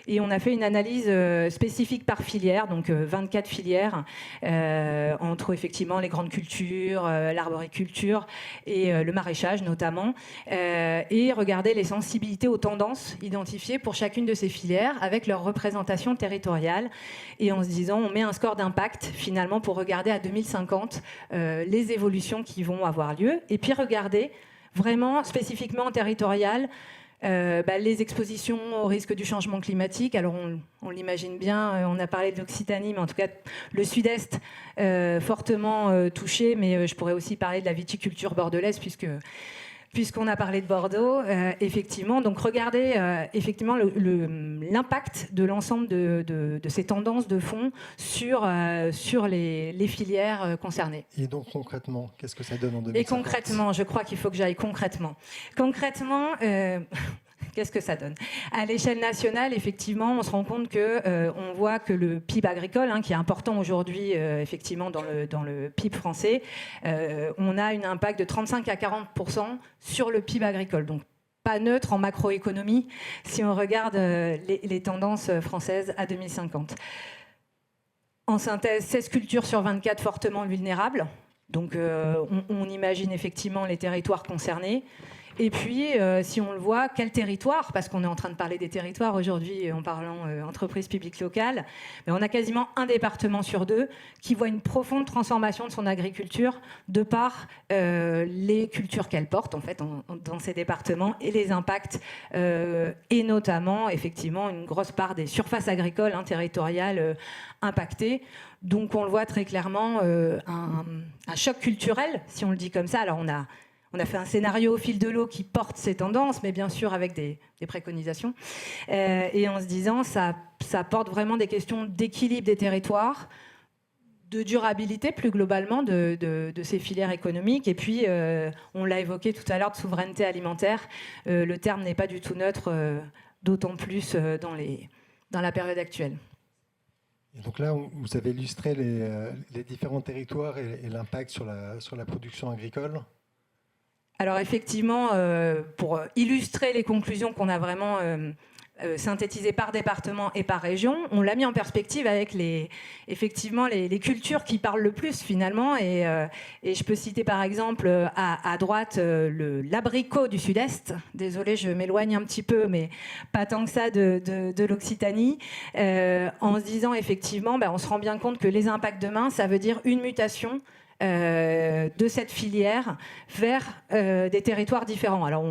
et on a fait une analyse spécifique par filière, donc 24 filières, entre effectivement les grandes cultures, l'arboriculture et le maraîchage notamment, et regarder les sensibilités aux tendances identifiées pour chacune de ces filières avec leur représentation territoriale, et en se disant on met un score d'impact finalement pour regarder à 2050 les évolutions qui vont avoir lieu, et puis regarder vraiment spécifiquement territorial les expositions au risque du changement climatique. Alors on l'imagine bien, on a parlé de l'Occitanie, mais en tout cas le sud-est fortement touché, mais je pourrais aussi parler de la viticulture bordelaise puisqu'on a parlé de Bordeaux, effectivement. Donc regardez effectivement l'impact de l'ensemble de ces tendances de fond sur les filières concernées. Et donc concrètement, qu'est-ce que ça donne en 2050 ? Et concrètement, je crois qu'il faut que j'aille concrètement. Concrètement, qu'est-ce que ça donne ? À l'échelle nationale, effectivement, on se rend compte on voit que le PIB agricole, qui est important aujourd'hui, effectivement, dans le PIB français, on a un impact de 35 à 40% sur le PIB agricole. Donc, pas neutre en macroéconomie si on regarde les tendances françaises à 2050. En synthèse, 16 cultures sur 24 fortement vulnérables. Donc on imagine effectivement les territoires concernés. Et puis, si on le voit, quel territoire, parce qu'on est en train de parler des territoires aujourd'hui en parlant entreprise publique locale, mais on a quasiment un département sur 2 qui voit une profonde transformation de son agriculture de par les cultures qu'elle porte en fait dans ces départements et les impacts, et notamment effectivement une grosse part des surfaces agricoles territoriales impactées. Donc on le voit très clairement, un choc culturel, si on le dit comme ça. Alors on a fait un scénario au fil de l'eau qui porte ces tendances, mais bien sûr avec des préconisations. Et en se disant, ça porte vraiment des questions d'équilibre des territoires, de durabilité plus globalement de ces filières économiques. Et puis, on l'a évoqué tout à l'heure, de souveraineté alimentaire. Le terme n'est pas du tout neutre, d'autant plus dans la période actuelle. Et donc là, vous avez illustré les différents territoires et l'impact sur la production agricole. Alors effectivement, pour illustrer les conclusions qu'on a vraiment synthétisées par département et par région, on l'a mis en perspective avec les cultures qui parlent le plus finalement. Et je peux citer par exemple à droite l'abricot du Sud-Est. Désolée, je m'éloigne un petit peu, mais pas tant que ça de l'Occitanie. En se disant effectivement, on se rend bien compte que les impacts demain, ça veut dire une mutation de cette filière vers des territoires différents. Alors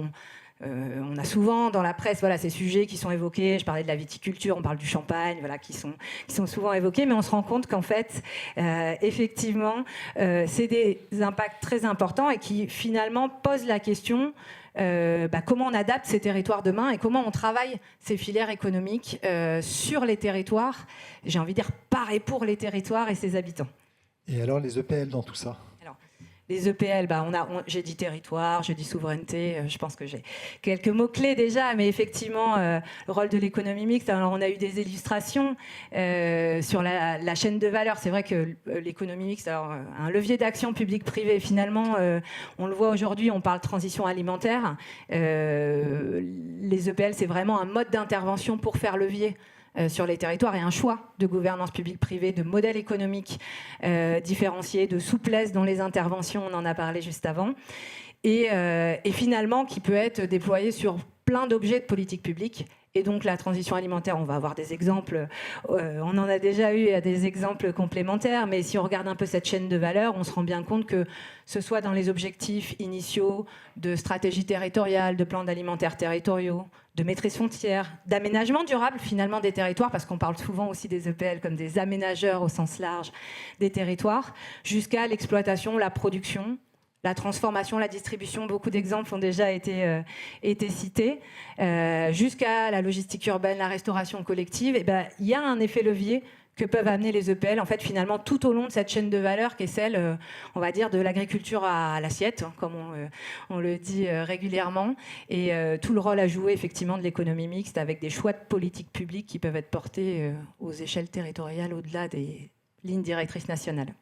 on a souvent dans la presse ces sujets qui sont évoqués. Je parlais de la viticulture, on parle du champagne, qui sont souvent évoqués, mais on se rend compte qu'en fait, effectivement, c'est des impacts très importants et qui finalement posent la question comment on adapte ces territoires demain et comment on travaille ces filières économiques sur les territoires, j'ai envie de dire par et pour les territoires et ses habitants. Et alors les EPL dans tout ça? Les EPL, j'ai dit territoire, je dis souveraineté, je pense que j'ai quelques mots-clés déjà, mais effectivement, le rôle de l'économie mixte, alors on a eu des illustrations sur la chaîne de valeur. C'est vrai que l'économie mixte, alors, un levier d'action publique-privée, finalement, on le voit aujourd'hui, on parle de transition alimentaire. Les EPL, c'est vraiment un mode d'intervention pour faire levier sur les territoires et un choix de gouvernance publique-privée, de modèle économique différencié, de souplesse dans les interventions, on en a parlé juste avant, et finalement qui peut être déployé sur plein d'objets de politique publique. Et donc la transition alimentaire, on va avoir des exemples, on en a déjà eu des exemples complémentaires, mais si on regarde un peu cette chaîne de valeur, on se rend bien compte que ce soit dans les objectifs initiaux de stratégie territoriale, de plans alimentaires territoriaux, de maîtrise foncière, d'aménagement durable finalement des territoires, parce qu'on parle souvent aussi des EPL comme des aménageurs au sens large des territoires, jusqu'à l'exploitation, la production, la transformation, la distribution, beaucoup d'exemples ont déjà été cités, jusqu'à la logistique urbaine, la restauration collective. Il y a un effet levier que peuvent amener les EPL, en fait, finalement, tout au long de cette chaîne de valeur qui est celle, on va dire, de l'agriculture à l'assiette, comme on le dit régulièrement, et tout le rôle à jouer, effectivement, de l'économie mixte avec des choix de politique publique qui peuvent être portés aux échelles territoriales au-delà des lignes directrices nationales.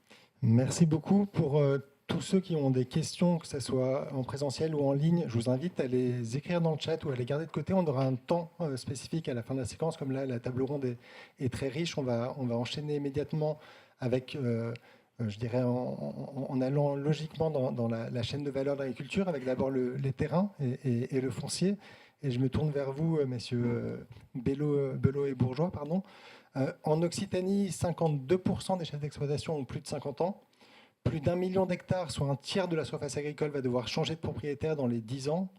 Merci beaucoup pour tous ceux qui ont des questions, que ce soit en présentiel ou en ligne. Je vous invite à les écrire dans le chat ou à les garder de côté. On aura un temps spécifique à la fin de la séquence. Comme là, la table ronde est très riche, on va enchaîner immédiatement avec, je dirais, en allant logiquement dans la chaîne de valeur de l'agriculture, avec d'abord les terrains et le foncier. Et je me tourne vers vous, messieurs Belot et Bourgeois. Pardon. En Occitanie, 52% des chefs d'exploitation ont plus de 50 ans. Plus d'1 million d'hectares, soit un tiers de la surface agricole, va devoir changer de propriétaire dans les 10 ans.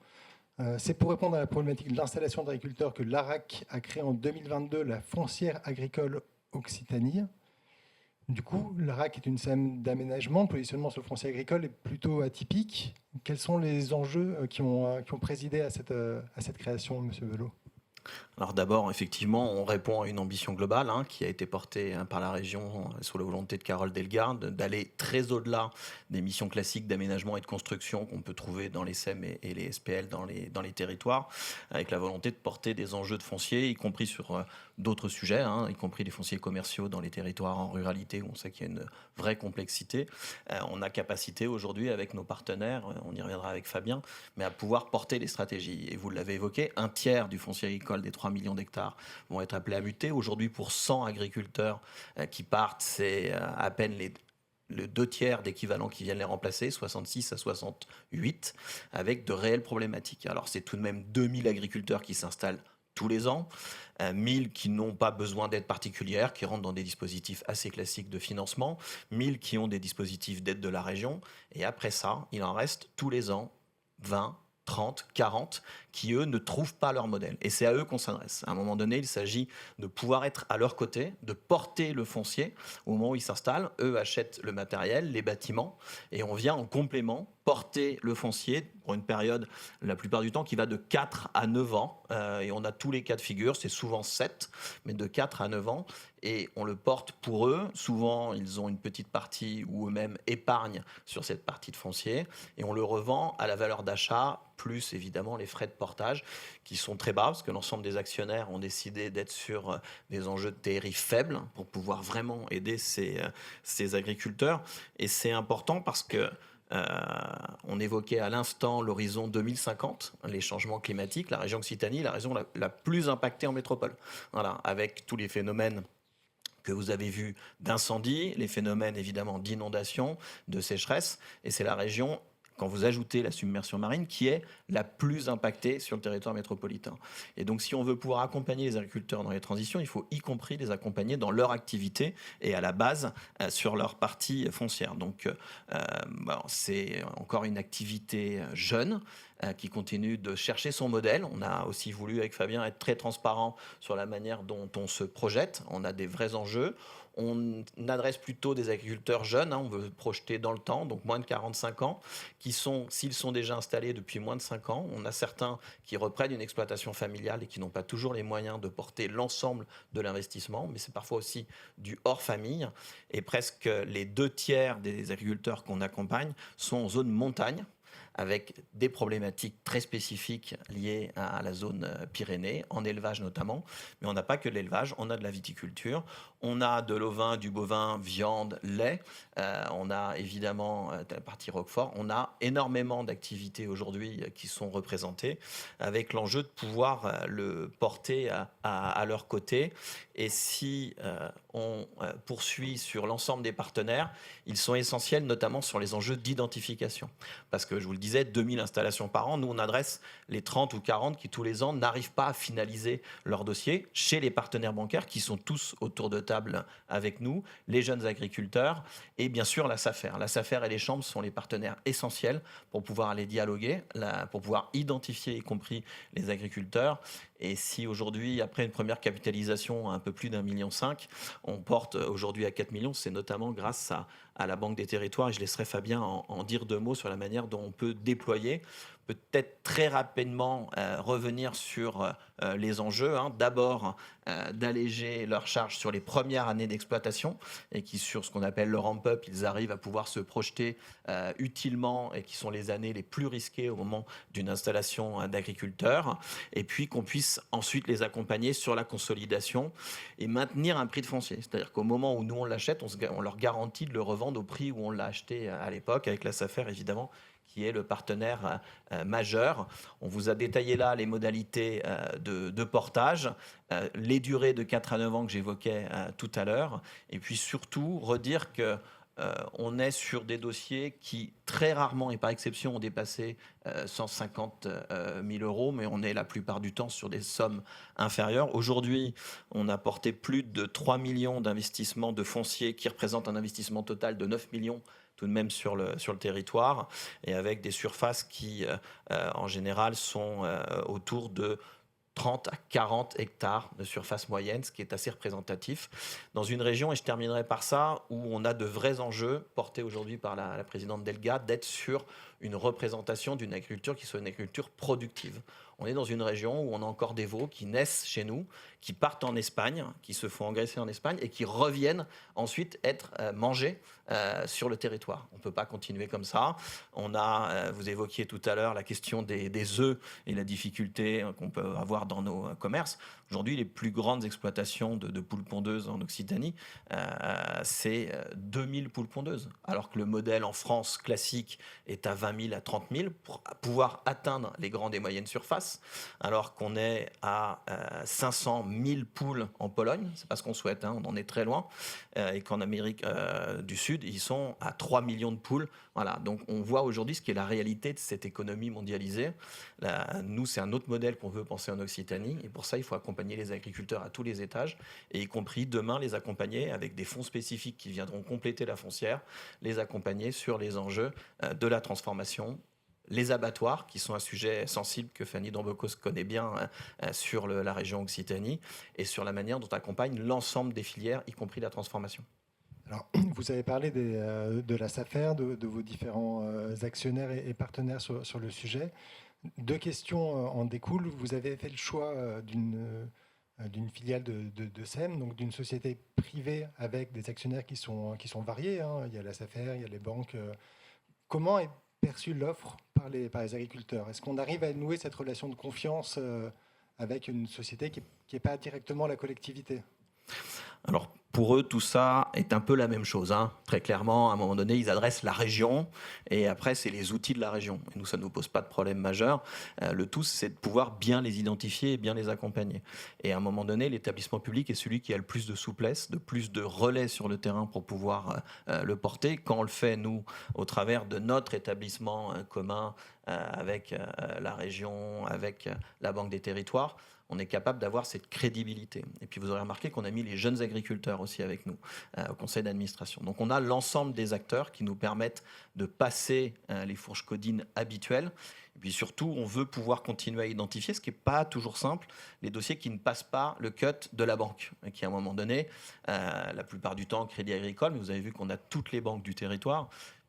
C'est pour répondre à la problématique de l'installation d'agriculteurs que l'ARAC a créé en 2022 la foncière agricole Occitanie. Du coup, l'ARAC est une SEM d'aménagement. Le positionnement sur le foncier agricole est plutôt atypique. Quels sont les enjeux qui ont présidé à cette création, M. Belot ? Alors d'abord, effectivement, on répond à une ambition globale qui a été portée par la région sous la volonté de Carole Delgarde d'aller très au-delà des missions classiques d'aménagement et de construction qu'on peut trouver dans les SEM et les SPL dans les territoires, avec la volonté de porter des enjeux de foncier, y compris sur d'autres sujets, y compris les fonciers commerciaux dans les territoires en ruralité où on sait qu'il y a une vraie complexité. On a capacité aujourd'hui avec nos partenaires, on y reviendra avec Fabien, mais à pouvoir porter les stratégies. Et vous l'avez évoqué, un tiers du foncier agricole des 3 3 millions d'hectares vont être appelés à muter. Aujourd'hui, pour 100 agriculteurs qui partent, c'est à peine le 2/3 d'équivalents qui viennent les remplacer, 66 à 68, avec de réelles problématiques. Alors c'est tout de même 2000 agriculteurs qui s'installent tous les ans, 1000 qui n'ont pas besoin d'aide particulière, qui rentrent dans des dispositifs assez classiques de financement, 1000 qui ont des dispositifs d'aide de la région, et après ça, il en reste tous les ans 20, 30, 40, qui eux ne trouvent pas leur modèle. Et c'est à eux qu'on s'adresse. À un moment donné, il s'agit de pouvoir être à leur côté, de porter le foncier au moment où ils s'installent. Eux achètent le matériel, les bâtiments, et on vient en complément porter le foncier pour une période, la plupart du temps, qui va de 4 à 9 ans. Et on a tous les cas de figure, c'est souvent 7, mais de 4 à 9 ans. Et on le porte pour eux. Souvent, ils ont une petite partie ou eux-mêmes épargnent sur cette partie de foncier. Et on le revend à la valeur d'achat, plus évidemment les frais de portage qui sont très bas, parce que l'ensemble des actionnaires ont décidé d'être sur des enjeux de TRI faibles pour pouvoir vraiment aider ces agriculteurs. Et c'est important parce que on évoquait à l'instant l'horizon 2050, les changements climatiques. La région Occitanie est la région la plus impactée en métropole. Voilà, avec tous les phénomènes que vous avez vus d'incendie, les phénomènes évidemment d'inondation, de sécheresse. Et c'est la région, quand vous ajoutez la submersion marine, qui est la plus impactée sur le territoire métropolitain. Et donc, si on veut pouvoir accompagner les agriculteurs dans les transitions, il faut y compris les accompagner dans leur activité et à la base sur leur partie foncière. Donc, c'est encore une activité jeune qui continue de chercher son modèle. On a aussi voulu, avec Fabien, être très transparent sur la manière dont on se projette. On a des vrais enjeux. On adresse plutôt des agriculteurs jeunes, on veut projeter dans le temps, donc moins de 45 ans, qui sont, s'ils sont déjà installés depuis moins de 5 ans, on a certains qui reprennent une exploitation familiale et qui n'ont pas toujours les moyens de porter l'ensemble de l'investissement, mais c'est parfois aussi du hors famille. Et presque les 2/3 des agriculteurs qu'on accompagne sont en zone montagne, avec des problématiques très spécifiques liées à la zone Pyrénées, en élevage notamment. Mais on n'a pas que de l'élevage, on a de la viticulture, on a de l'ovin, du bovin, viande, lait, on a évidemment la partie Roquefort, on a énormément d'activités aujourd'hui qui sont représentées, avec l'enjeu de pouvoir le porter à leur côté. Et si on poursuit sur l'ensemble des partenaires, ils sont essentiels notamment sur les enjeux d'identification. Parce que je vous le disais, 2000 installations par an, nous on adresse les 30 ou 40 qui tous les ans n'arrivent pas à finaliser leur dossier chez les partenaires bancaires qui sont tous autour de table avec nous, les jeunes agriculteurs et bien sûr la SAFER. La SAFER et les chambres sont les partenaires essentiels pour pouvoir aller dialoguer, pour pouvoir identifier y compris les agriculteurs. Et si aujourd'hui, après une première capitalisation à un peu plus d'1,5 million, on porte aujourd'hui à 4 millions, c'est notamment grâce à la Banque des Territoires. Et je laisserai Fabien en dire 2 mots sur la manière dont on peut déployer. Peut-être très rapidement revenir sur les enjeux. D'abord, d'alléger leurs charges sur les premières années d'exploitation et qui, sur ce qu'on appelle le ramp-up, ils arrivent à pouvoir se projeter utilement et qui sont les années les plus risquées au moment d'une installation d'agriculteurs. Et puis qu'on puisse ensuite les accompagner sur la consolidation et maintenir un prix de foncier. C'est-à-dire qu'au moment où nous on l'achète, on leur garantit de le revendre au prix où on l'a acheté à l'époque, avec la SAFER évidemment, qui est le partenaire majeur. On vous a détaillé là les modalités de portage, les durées de 4 à 9 ans que j'évoquais tout à l'heure, et puis surtout redire que on est sur des dossiers qui très rarement et par exception ont dépassé 150 000 euros, mais on est la plupart du temps sur des sommes inférieures. Aujourd'hui, on a porté plus de 3 millions d'investissements de foncier qui représentent un investissement total de 9 millions tout de même sur le territoire, et avec des surfaces qui, en général, sont autour de 30 à 40 hectares de surface moyenne, ce qui est assez représentatif, dans une région, et je terminerai par ça, où on a de vrais enjeux portés aujourd'hui par la présidente Delga, d'être sur une représentation d'une agriculture qui soit une agriculture productive. On est dans une région où on a encore des veaux qui naissent chez nous, qui partent en Espagne, qui se font engraisser en Espagne et qui reviennent ensuite être mangés sur le territoire. On ne peut pas continuer comme ça. On a, vous évoquiez tout à l'heure la question des œufs et la difficulté qu'on peut avoir dans nos commerces. Aujourd'hui, les plus grandes exploitations de poules pondeuses en Occitanie, c'est 2000 poules pondeuses, alors que le modèle en France classique est à 20 000 à 30 000 pour pouvoir atteindre les grandes et moyennes surfaces, alors qu'on est à 500 000 poules en Pologne, c'est pas ce qu'on souhaite, hein, on en est très loin, et qu'en Amérique du Sud, ils sont à 3 millions de poules. Voilà, donc on voit aujourd'hui ce qui est la réalité de cette économie mondialisée. Nous, c'est un autre modèle qu'on veut penser en Occitanie, et pour ça, il faut accompagner les agriculteurs à tous les étages, et y compris demain les accompagner avec des fonds spécifiques qui viendront compléter la foncière, les accompagner sur les enjeux de la transformation, les abattoirs, qui sont un sujet sensible que Fanny Dombrecos connaît bien sur la région Occitanie, et sur la manière dont on accompagne l'ensemble des filières, y compris la transformation. Alors, vous avez parlé de la SAFER, de vos différents actionnaires et partenaires sur le sujet. Deux questions en découlent. Vous avez fait le choix d'une filiale de SEM, donc d'une société privée avec des actionnaires qui sont variés, hein. Il y a la SAFER, il y a les banques. Comment est perçue l'offre par les agriculteurs? Est-ce qu'on arrive à nouer cette relation de confiance avec une société qui n'est pas directement la collectivité? Alors, pour eux, tout ça est un peu la même chose, hein. Très clairement, à un moment donné, ils adressent la région, et après, c'est les outils de la région. Et nous, ça ne nous pose pas de problème majeur. Le tout, c'est de pouvoir bien les identifier et bien les accompagner. Et à un moment donné, l'établissement public est celui qui a le plus de souplesse, de plus de relais sur le terrain pour pouvoir le porter. Quand on le fait, nous, au travers de notre établissement commun avec la région, avec la Banque des Territoires, on est capable d'avoir cette crédibilité. Et puis vous aurez remarqué qu'on a mis les jeunes agriculteurs aussi avec nous au conseil d'administration. Donc on a l'ensemble des acteurs qui nous permettent de passer les fourches codines habituelles. Et puis surtout, on veut pouvoir continuer à identifier, ce qui n'est pas toujours simple, les dossiers qui ne passent pas le cut de la banque, et qui à un moment donné, la plupart du temps, Crédit Agricole, mais vous avez vu qu'on a toutes les banques du territoire,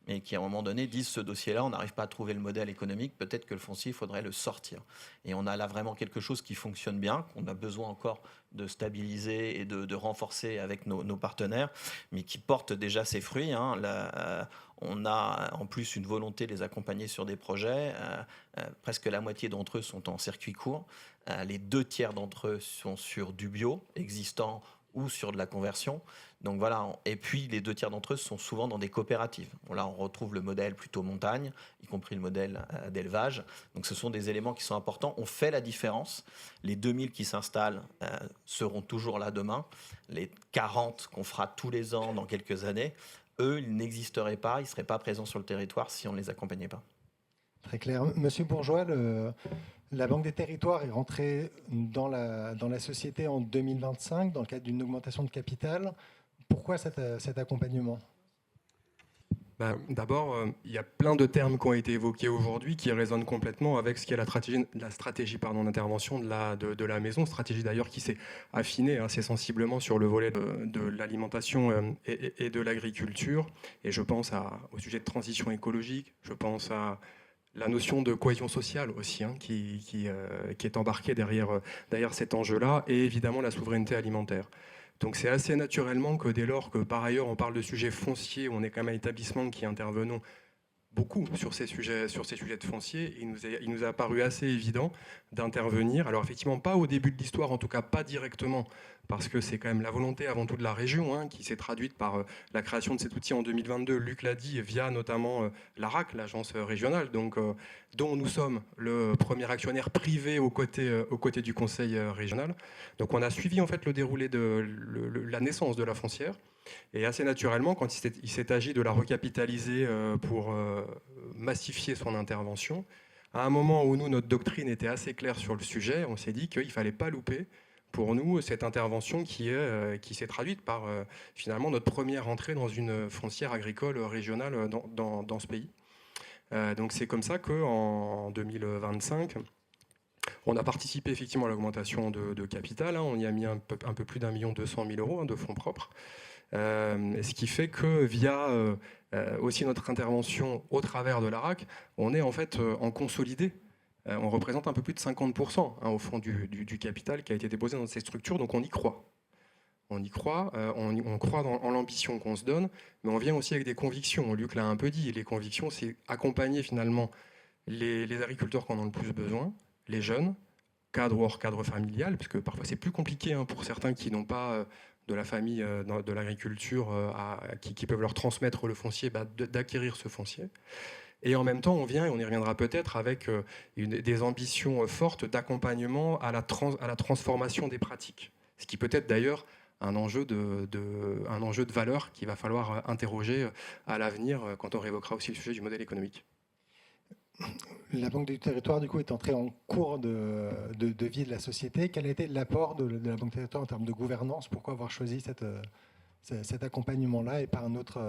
et qui à un moment donné disent ce dossier-là, on n'arrive pas à trouver le modèle économique, peut-être que le foncier, il faudrait le sortir. Et on a là vraiment quelque chose qui fonctionne bien, qu'on a besoin encore de stabiliser et de renforcer avec nos partenaires, mais qui porte déjà ses fruits, hein. On a en plus une volonté de les accompagner sur des projets. Presque la moitié d'entre eux sont en circuit court. Les 2/3 d'entre eux sont sur du bio existant ou sur de la conversion. Donc voilà, et puis les 2/3 d'entre eux sont souvent dans des coopératives. Bon, là, on retrouve le modèle plutôt montagne, y compris le modèle d'élevage. Donc ce sont des éléments qui sont importants. On fait la différence. Les 2000 qui s'installent seront toujours là demain. Les 40 qu'on fera tous les ans dans quelques années, eux, ils n'existeraient pas, ils ne seraient pas présents sur le territoire si on ne les accompagnait pas. Très clair. Monsieur Bourgeois, la Banque des Territoires est rentrée dans la société en 2025 dans le cadre d'une augmentation de capital. Pourquoi cet accompagnement ? D'abord, il y a plein de termes qui ont été évoqués aujourd'hui qui résonnent complètement avec ce qu'est la stratégie d'intervention de la maison, stratégie d'ailleurs qui s'est affinée assez sensiblement sur le volet de l'alimentation et de l'agriculture. Et je pense au sujet de transition écologique, je pense à la notion de cohésion sociale aussi, hein, qui est embarquée derrière cet enjeu-là, et évidemment la souveraineté alimentaire. Donc c'est assez naturellement que dès lors que par ailleurs on parle de sujets fonciers, on est quand même un établissement qui intervenons beaucoup sur ces sujets de foncier, il nous a paru assez évident d'intervenir. Alors effectivement pas au début de l'histoire, en tout cas pas directement, parce que c'est quand même la volonté avant tout de la région, hein, qui s'est traduite par la création de cet outil en 2022, Luc l'a dit, via notamment l'ARAC, l'agence régionale, donc, dont nous sommes le premier actionnaire privé aux côtés du conseil régional. Donc on a suivi en fait le déroulé de la naissance de la foncière. Et assez naturellement, quand il s'est agi de la recapitaliser pour massifier son intervention, à un moment où nous, notre doctrine était assez claire sur le sujet, on s'est dit qu'il ne fallait pas louper pour nous cette intervention qui s'est traduite par finalement notre première entrée dans une foncière agricole régionale dans ce pays. Donc c'est comme ça qu'en 2025, on a participé effectivement à l'augmentation de capital, hein. On y a mis un peu plus d'1 200 000 € de fonds propres. Ce qui fait que via aussi notre intervention au travers de l'ARAC, on est en fait en consolidé. On représente un peu plus de 50% hein, au fond du capital qui a été déposé dans ces structures, donc on y croit. On y croit, on croit en l'ambition qu'on se donne, mais on vient aussi avec des convictions. Luc l'a un peu dit, les convictions, c'est accompagner finalement les agriculteurs qui en ont le plus besoin, les jeunes, cadre ou hors cadre familial, puisque parfois c'est plus compliqué pour certains qui n'ont pas de la famille de l'agriculture qui peuvent leur transmettre le foncier, d'acquérir ce foncier. Et en même temps, on vient, et on y reviendra peut-être, avec des ambitions fortes d'accompagnement à la transformation des pratiques. Ce qui peut être d'ailleurs un enjeu de valeur qu'il va falloir interroger à l'avenir quand on réévoquera aussi le sujet du modèle économique. La Banque du Territoire, du coup, est entrée en cours de vie de la société. Quel a été l'apport de la Banque du Territoire en termes de gouvernance? Pourquoi avoir choisi cet accompagnement-là et pas un autre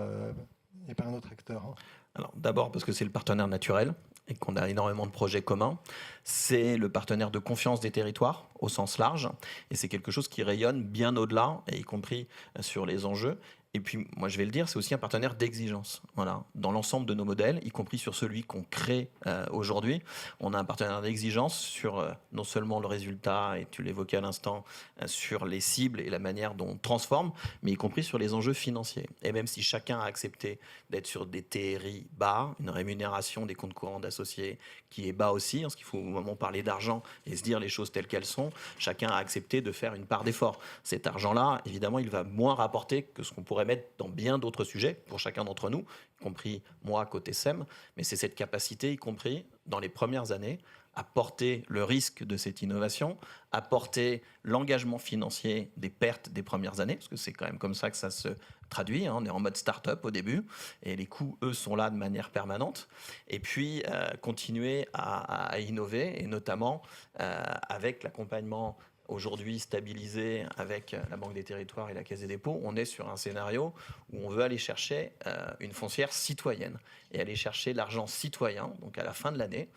acteur? Alors, d'abord parce que c'est le partenaire naturel et qu'on a énormément de projets communs. C'est le partenaire de confiance des territoires au sens large, et c'est quelque chose qui rayonne bien au-delà, y compris sur les enjeux. Et puis, moi, je vais le dire, c'est aussi un partenaire d'exigence. Voilà. Dans l'ensemble de nos modèles, y compris sur celui qu'on crée aujourd'hui, on a un partenaire d'exigence sur non seulement le résultat, et tu l'évoquais à l'instant, sur les cibles et la manière dont on transforme, mais y compris sur les enjeux financiers. Et même si chacun a accepté d'être sur des TRI bas, une rémunération des comptes courants d'associés qui est bas aussi, parce qu'il faut au moment parler d'argent et se dire les choses telles qu'elles sont, chacun a accepté de faire une part d'effort. Cet argent-là, évidemment, il va moins rapporter que ce qu'on pourrait mettre dans bien d'autres sujets pour chacun d'entre nous, y compris moi côté SEM, mais c'est cette capacité, y compris dans les premières années, à porter le risque de cette innovation, à porter l'engagement financier des pertes des premières années, parce que c'est quand même comme ça que ça se traduit, on est en mode start-up au début, et les coûts, eux, sont là de manière permanente, et puis continuer à innover, et notamment avec l'accompagnement aujourd'hui stabilisé avec la Banque des Territoires et la Caisse des dépôts, on est sur un scénario où on veut aller chercher une foncière citoyenne et aller chercher l'argent citoyen. Donc à la fin de l'année,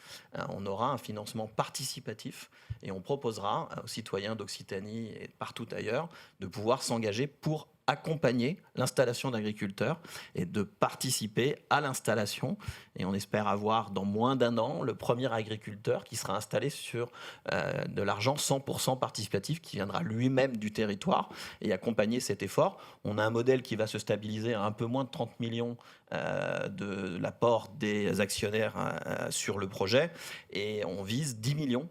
on aura un financement participatif et on proposera aux citoyens d'Occitanie et partout ailleurs de pouvoir s'engager pour accompagner l'installation d'agriculteurs et de participer à l'installation. Et on espère avoir dans moins d'un an le premier agriculteur qui sera installé sur de l'argent 100% participatif qui viendra lui-même du territoire et accompagner cet effort. On a un modèle qui va se stabiliser à un peu moins de 30 millions de l'apport des actionnaires sur le projet et on vise 10 millions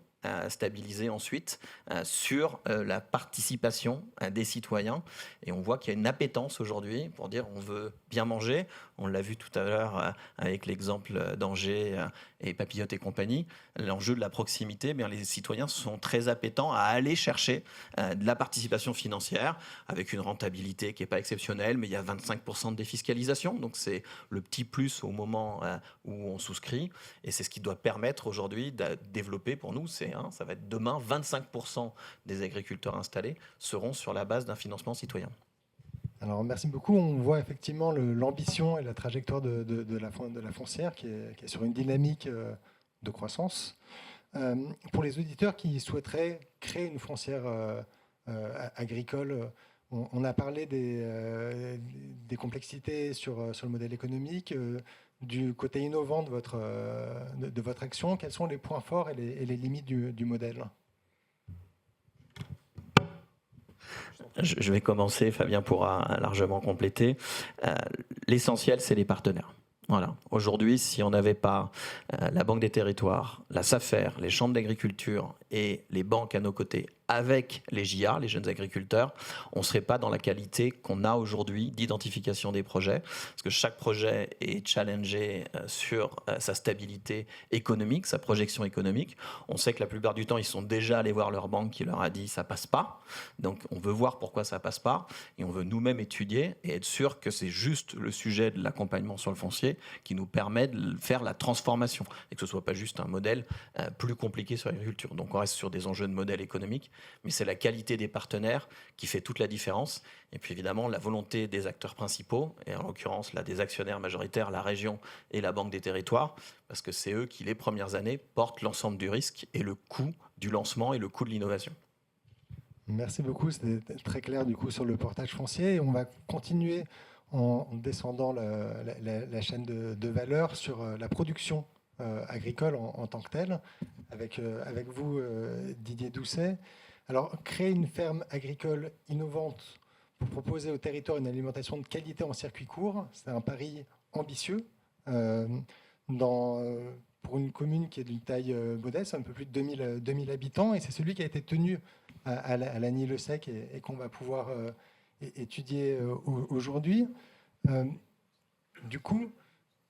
stabiliser ensuite sur la participation des citoyens. Et on voit qu'il y a une appétence aujourd'hui pour dire on veut bien manger. On l'a vu tout à l'heure avec l'exemple d'Angers et Papillote et compagnie. L'enjeu de la proximité, bien, les citoyens sont très appétents à aller chercher de la participation financière avec une rentabilité qui n'est pas exceptionnelle, mais il y a 25% de défiscalisation. Donc c'est le petit plus au moment où on souscrit. Et c'est ce qui doit permettre aujourd'hui de développer pour nous, ça va être demain, 25% des agriculteurs installés seront sur la base d'un financement citoyen. Alors merci beaucoup. On voit effectivement l'ambition et la trajectoire de la foncière qui est sur une dynamique de croissance. Pour les auditeurs qui souhaiteraient créer une foncière agricole, on a parlé des complexités sur le modèle économique, du côté innovant de votre action. Quels sont les points forts et les limites du modèle ? Je vais commencer, Fabien pourra largement compléter. L'essentiel, c'est les partenaires. Voilà. Aujourd'hui, si on n'avait pas la Banque des Territoires, la SAFER, les chambres d'agriculture et les banques à nos côtés, avec les JA, les jeunes agriculteurs, on ne serait pas dans la qualité qu'on a aujourd'hui d'identification des projets, parce que chaque projet est challengé sur sa stabilité économique, sa projection économique. On sait que la plupart du temps, ils sont déjà allés voir leur banque qui leur a dit « ça passe pas ». Donc, on veut voir pourquoi ça passe pas, et on veut nous-mêmes étudier et être sûr que c'est juste le sujet de l'accompagnement sur le foncier qui nous permet de faire la transformation, et que ce ne soit pas juste un modèle plus compliqué sur l'agriculture. Donc, on reste sur des enjeux de modèle économique, mais c'est la qualité des partenaires qui fait toute la différence. Et puis évidemment, la volonté des acteurs principaux, et en l'occurrence là, des actionnaires majoritaires, la région et la Banque des Territoires, parce que c'est eux qui, les premières années, portent l'ensemble du risque et le coût du lancement et le coût de l'innovation. Merci beaucoup, c'était très clair du coup sur le portage foncier. Et on va continuer en descendant la chaîne de valeur sur la production agricole en tant que telle, avec vous, Didier Doucet. Alors, créer une ferme agricole innovante pour proposer au territoire une alimentation de qualité en circuit court, c'est un pari ambitieux. Dans pour une commune qui est d'une taille modeste, un peu plus de 2000 habitants, et c'est celui qui a été tenu à Lagny-le-Sec et qu'on va pouvoir étudier aujourd'hui. Du coup,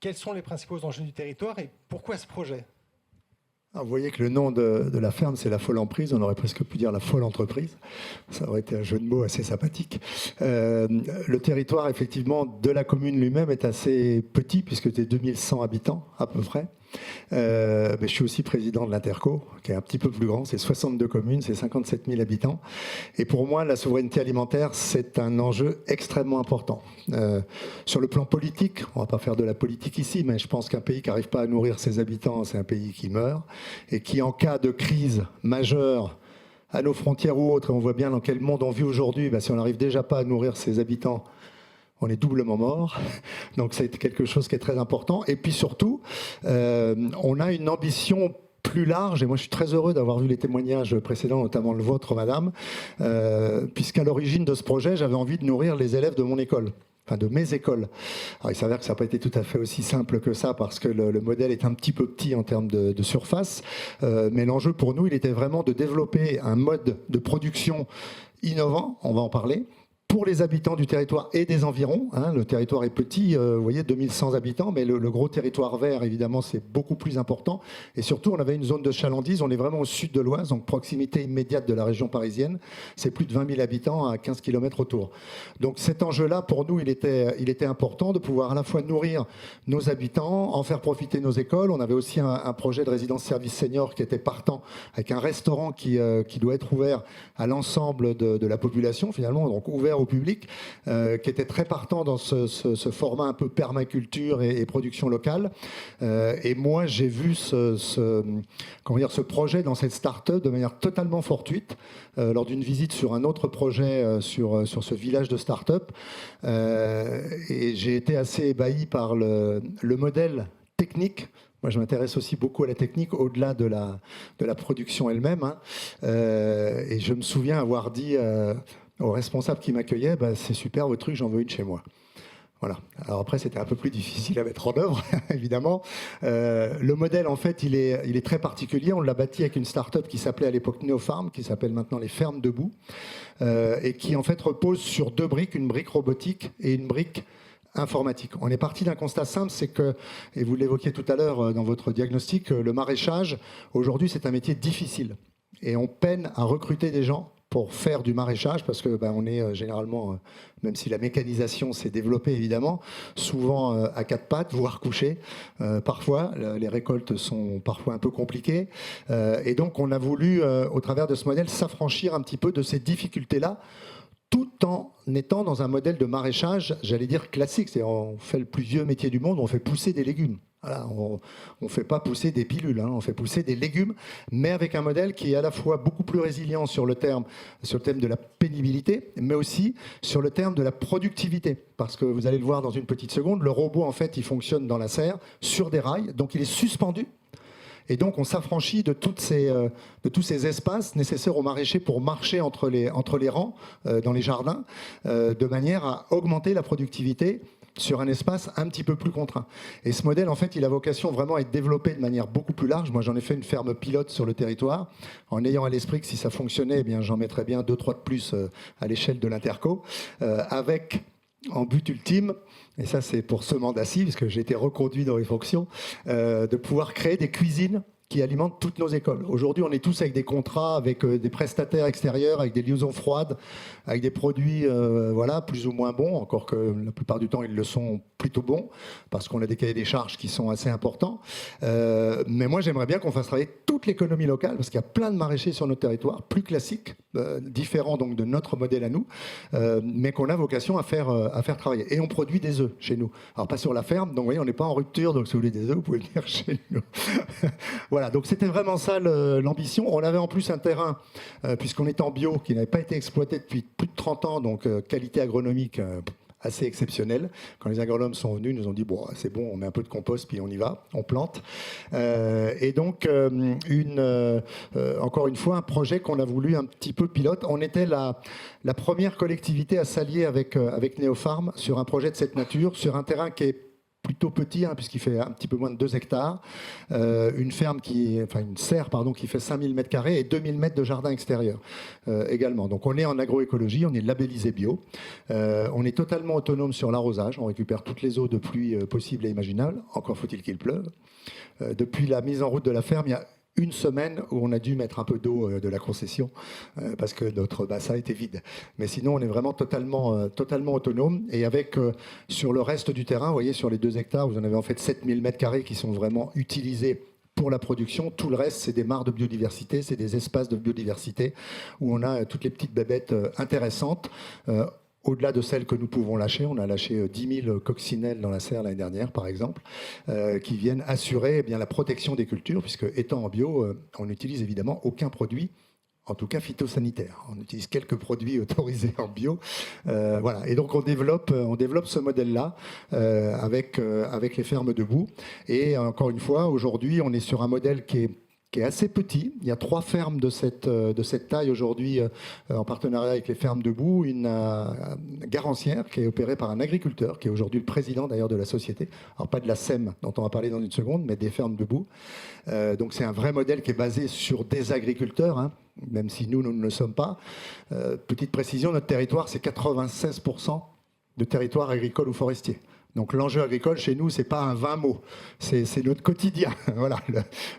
quels sont les principaux enjeux du territoire et pourquoi ce projet ? Vous voyez que le nom de la ferme, c'est la folle emprise. On aurait presque pu dire la folle entreprise. Ça aurait été un jeu de mots assez sympathique. Le territoire, effectivement, de la commune lui-même est assez petit, puisque c'est 2100 habitants à peu près. Mais je suis aussi président de l'Interco, qui est un petit peu plus grand. C'est 62 communes, c'est 57 000 habitants. Et pour moi, la souveraineté alimentaire, c'est un enjeu extrêmement important. Sur le plan politique, on ne va pas faire de la politique ici, mais je pense qu'un pays qui n'arrive pas à nourrir ses habitants, c'est un pays qui meurt. Et qui, en cas de crise majeure, à nos frontières ou autres, et on voit bien dans quel monde on vit aujourd'hui, si on n'arrive déjà pas à nourrir ses habitants, on est doublement mort. Donc c'est quelque chose qui est très important. Et puis surtout, on a une ambition plus large, et moi je suis très heureux d'avoir vu les témoignages précédents, notamment le vôtre, madame, puisqu'à l'origine de ce projet, j'avais envie de nourrir les élèves de mon école. Enfin, de mes écoles. Alors, il s'avère que ça n'a pas été tout à fait aussi simple que ça, parce que le modèle est un petit peu petit en termes de surface, mais l'enjeu pour nous, il était vraiment de développer un mode de production innovant, on va en parler, pour les habitants du territoire et des environs. Le territoire est petit, vous voyez, 2100 habitants, mais le gros territoire vert, évidemment, c'est beaucoup plus important. Et surtout, on avait une zone de chalandise, on est vraiment au sud de l'Oise, donc proximité immédiate de la région parisienne. C'est plus de 20 000 habitants à 15 km autour. Donc cet enjeu-là, pour nous, il était important de pouvoir à la fois nourrir nos habitants, en faire profiter nos écoles. On avait aussi un projet de résidence-service senior qui était partant, avec un restaurant qui doit être ouvert à l'ensemble de la population, finalement, donc ouvert au public, qui était très partant dans ce format un peu permaculture et production locale. Et moi, j'ai vu ce projet dans cette start-up de manière totalement fortuite, lors d'une visite sur un autre projet sur ce village de start-up. Et j'ai été assez ébahi par le modèle technique. Moi, je m'intéresse aussi beaucoup à la technique, au-delà de la production elle-même. Et je me souviens avoir dit au responsable qui m'accueillait, c'est super votre truc, j'en veux une chez moi. Voilà. Alors après, c'était un peu plus difficile à mettre en œuvre, évidemment. Le modèle, en fait, il est très particulier. On l'a bâti avec une start-up qui s'appelait à l'époque Neofarm, qui s'appelle maintenant les Fermes Debout, et qui, en fait, repose sur deux briques, une brique robotique et une brique informatique. On est parti d'un constat simple, c'est que, et vous l'évoquiez tout à l'heure dans votre diagnostic, le maraîchage, aujourd'hui, c'est un métier difficile. Et on peine à recruter des gens pour faire du maraîchage, parce que on est généralement, même si la mécanisation s'est développée évidemment, souvent à quatre pattes, voire couché. Parfois, les récoltes sont parfois un peu compliquées. Et donc, on a voulu, au travers de ce modèle, s'affranchir un petit peu de ces difficultés-là, tout en étant dans un modèle de maraîchage, j'allais dire classique. C'est-à-dire, on fait le plus vieux métier du monde, on fait pousser des légumes. Voilà, on ne fait pas pousser des pilules, on fait pousser des légumes, mais avec un modèle qui est à la fois beaucoup plus résilient sur le thème de la pénibilité, mais aussi sur le terme de la productivité. Parce que vous allez le voir dans une petite seconde, le robot, en fait, il fonctionne dans la serre, sur des rails, donc il est suspendu. Et donc, on s'affranchit de tous ces espaces nécessaires aux maraîchers pour marcher entre les rangs dans les jardins, de manière à augmenter la productivité sur un espace un petit peu plus contraint. Et ce modèle, en fait, il a vocation vraiment à être développé de manière beaucoup plus large. Moi, j'en ai fait une ferme pilote sur le territoire, en ayant à l'esprit que si ça fonctionnait, eh bien, j'en mettrais bien 2-3 de plus à l'échelle de l'Interco, avec en but ultime, et ça c'est pour ce mandat-ci, puisque j'ai été reconduit dans les fonctions, de pouvoir créer des cuisines qui alimentent toutes nos écoles. Aujourd'hui, on est tous avec des contrats, avec des prestataires extérieurs, avec des liaisons froides, avec des produits plus ou moins bons, encore que la plupart du temps, ils le sont plutôt bons, parce qu'on a des cahiers des charges qui sont assez importants. Mais moi, j'aimerais bien qu'on fasse travailler toute l'économie locale, parce qu'il y a plein de maraîchers sur notre territoire, plus classiques, différents donc de notre modèle à nous, mais qu'on a vocation à faire travailler. Et on produit des œufs chez nous. Alors, pas sur la ferme, donc vous voyez, on n'est pas en rupture, donc si vous voulez des œufs, vous pouvez venir chez nous. Voilà, donc c'était vraiment ça l'ambition. On avait en plus un terrain, puisqu'on est en bio, qui n'avait pas été exploité depuis plus de 30 ans, donc qualité agronomique assez exceptionnelle. Quand les agronomes sont venus, ils nous ont dit bon, c'est bon, on met un peu de compost, puis on y va, on plante. Et donc, encore une fois, un projet qu'on a voulu un petit peu pilote. On était la première collectivité à s'allier avec Neofarm sur un projet de cette nature, sur un terrain qui est plutôt petit, hein, puisqu'il fait un petit peu moins de 2 hectares, une serre qui fait 5000 m² et 2000 mètres de jardin extérieur également. Donc on est en agroécologie, on est labellisé bio, on est totalement autonome sur l'arrosage, on récupère toutes les eaux de pluie possibles et imaginables, encore faut-il qu'il pleuve. Depuis la mise en route de la ferme, il y a une semaine où on a dû mettre un peu d'eau de la concession parce que notre bassin était vide. Mais sinon, on est vraiment totalement autonome. Et avec, sur le reste du terrain, vous voyez, sur les 2 hectares, vous en avez en fait 7000 m² qui sont vraiment utilisés pour la production. Tout le reste, c'est des mares de biodiversité, c'est des espaces de biodiversité où on a toutes les petites bébêtes intéressantes. Au-delà de celles que nous pouvons lâcher, on a lâché 10 000 coccinelles dans la serre l'année dernière, par exemple, qui viennent assurer la protection des cultures, puisque étant en bio, on n'utilise évidemment aucun produit, en tout cas phytosanitaire. On utilise quelques produits autorisés en bio. Voilà. Et donc on développe ce modèle-là avec les fermes debout. Et encore une fois, aujourd'hui, on est sur un modèle qui est assez petit. Il y a 3 fermes de cette taille aujourd'hui en partenariat avec les fermes debout. Une garancière qui est opérée par un agriculteur, qui est aujourd'hui le président d'ailleurs de la société. Alors pas de la SEM dont on va parler dans une seconde, mais des fermes debout. Donc c'est un vrai modèle qui est basé sur des agriculteurs, hein, même si nous ne le sommes pas. Petite précision, notre territoire, c'est 96% de territoire agricole ou forestier. Donc l'enjeu agricole chez nous, c'est pas un 20 mots, c'est notre quotidien. Voilà,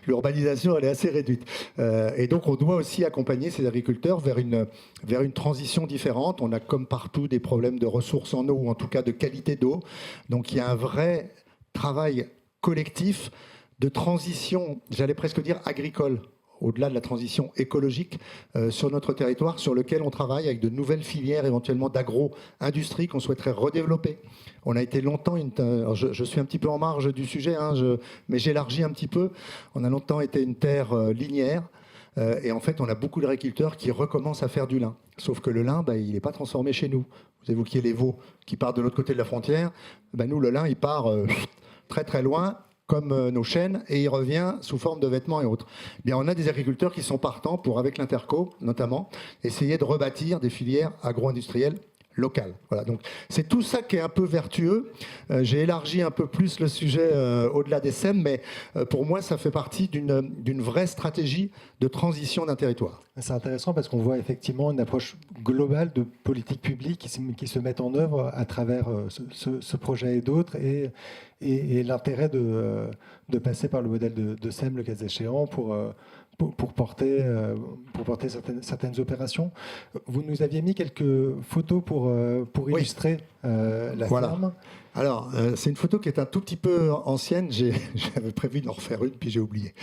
l'urbanisation, elle est assez réduite. Et donc on doit aussi accompagner ces agriculteurs vers une transition différente. On a comme partout des problèmes de ressources en eau, ou en tout cas de qualité d'eau. Donc il y a un vrai travail collectif de transition, j'allais presque dire agricole, au-delà de la transition écologique sur notre territoire, sur lequel on travaille avec de nouvelles filières éventuellement d'agro-industrie qu'on souhaiterait redévelopper. On a été longtemps, alors je suis un petit peu en marge du sujet, hein, mais j'élargis un petit peu. On a longtemps été une terre linéaire. Et en fait, on a beaucoup d'agriculteurs qui recommencent à faire du lin. Sauf que le lin, il n'est pas transformé chez nous. Vous évoquiez les veaux qui partent de l'autre côté de la frontière. Nous, le lin, il part très très loin, comme nos chaînes, et il revient sous forme de vêtements et autres. On a des agriculteurs qui sont partants pour, avec l'Interco notamment, essayer de rebâtir des filières agro-industrielles locales. Voilà, donc c'est tout ça qui est un peu vertueux. J'ai élargi un peu plus le sujet au-delà des SEM, mais pour moi, ça fait partie d'une vraie stratégie de transition d'un territoire. C'est intéressant parce qu'on voit effectivement une approche globale de politique publique qui se met en œuvre à travers ce projet et d'autres, et l'intérêt de passer par le modèle de SEM, le cas échéant, pour porter certaines opérations. Vous nous aviez mis quelques photos pour illustrer la ferme. Alors, c'est une photo qui est un tout petit peu ancienne. J'avais prévu d'en refaire une, puis j'ai oublié.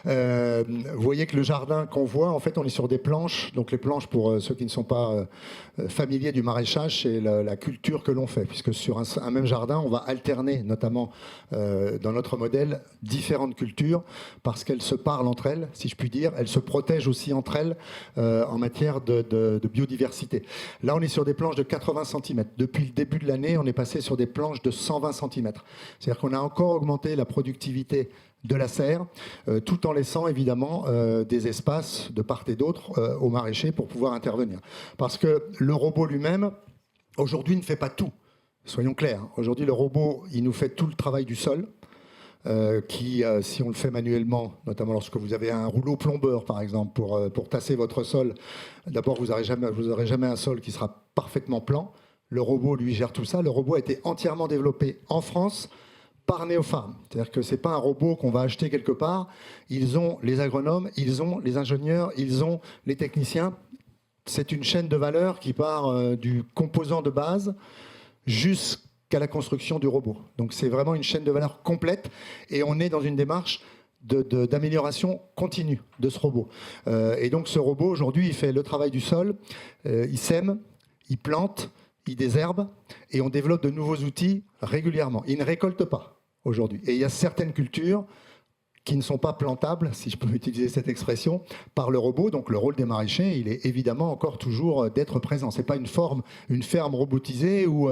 Vous voyez que le jardin qu'on voit, en fait, on est sur des planches. Donc les planches, pour ceux qui ne sont pas familiers du maraîchage, c'est la culture que l'on fait. Puisque sur un même jardin, on va alterner, notamment dans notre modèle, différentes cultures, parce qu'elles se parlent entre elles, si je puis dire. Elles se protègent aussi entre elles en matière de biodiversité. Là, on est sur des planches de 80 cm. Depuis le début de l'année, on est passé sur des planches de 120 cm. C'est-à-dire qu'on a encore augmenté la productivité de la serre, tout en laissant évidemment des espaces de part et d'autre aux maraîchers pour pouvoir intervenir. Parce que le robot lui-même, aujourd'hui, ne fait pas tout. Soyons clairs. Aujourd'hui, le robot, il nous fait tout le travail du sol, qui, si on le fait manuellement, notamment lorsque vous avez un rouleau plombeur, par exemple, pour tasser votre sol, d'abord, vous n'aurez jamais un sol qui sera parfaitement plan. Le robot, lui, gère tout ça. Le robot a été entièrement développé en France par Neopharm. C'est-à-dire que ce n'est pas un robot qu'on va acheter quelque part. Ils ont les agronomes, ils ont les ingénieurs, ils ont les techniciens. C'est une chaîne de valeur qui part du composant de base jusqu'à la construction du robot. Donc c'est vraiment une chaîne de valeur complète, et on est dans une démarche d'amélioration continue de ce robot. Et donc ce robot, aujourd'hui, il fait le travail du sol, il sème, il plante, il désherbe, et on développe de nouveaux outils régulièrement. Il ne récolte pas aujourd'hui. Et il y a certaines cultures qui ne sont pas plantables, si je peux utiliser cette expression, par le robot. Donc le rôle des maraîchers, il est évidemment encore toujours d'être présent. C'est pas une ferme robotisée où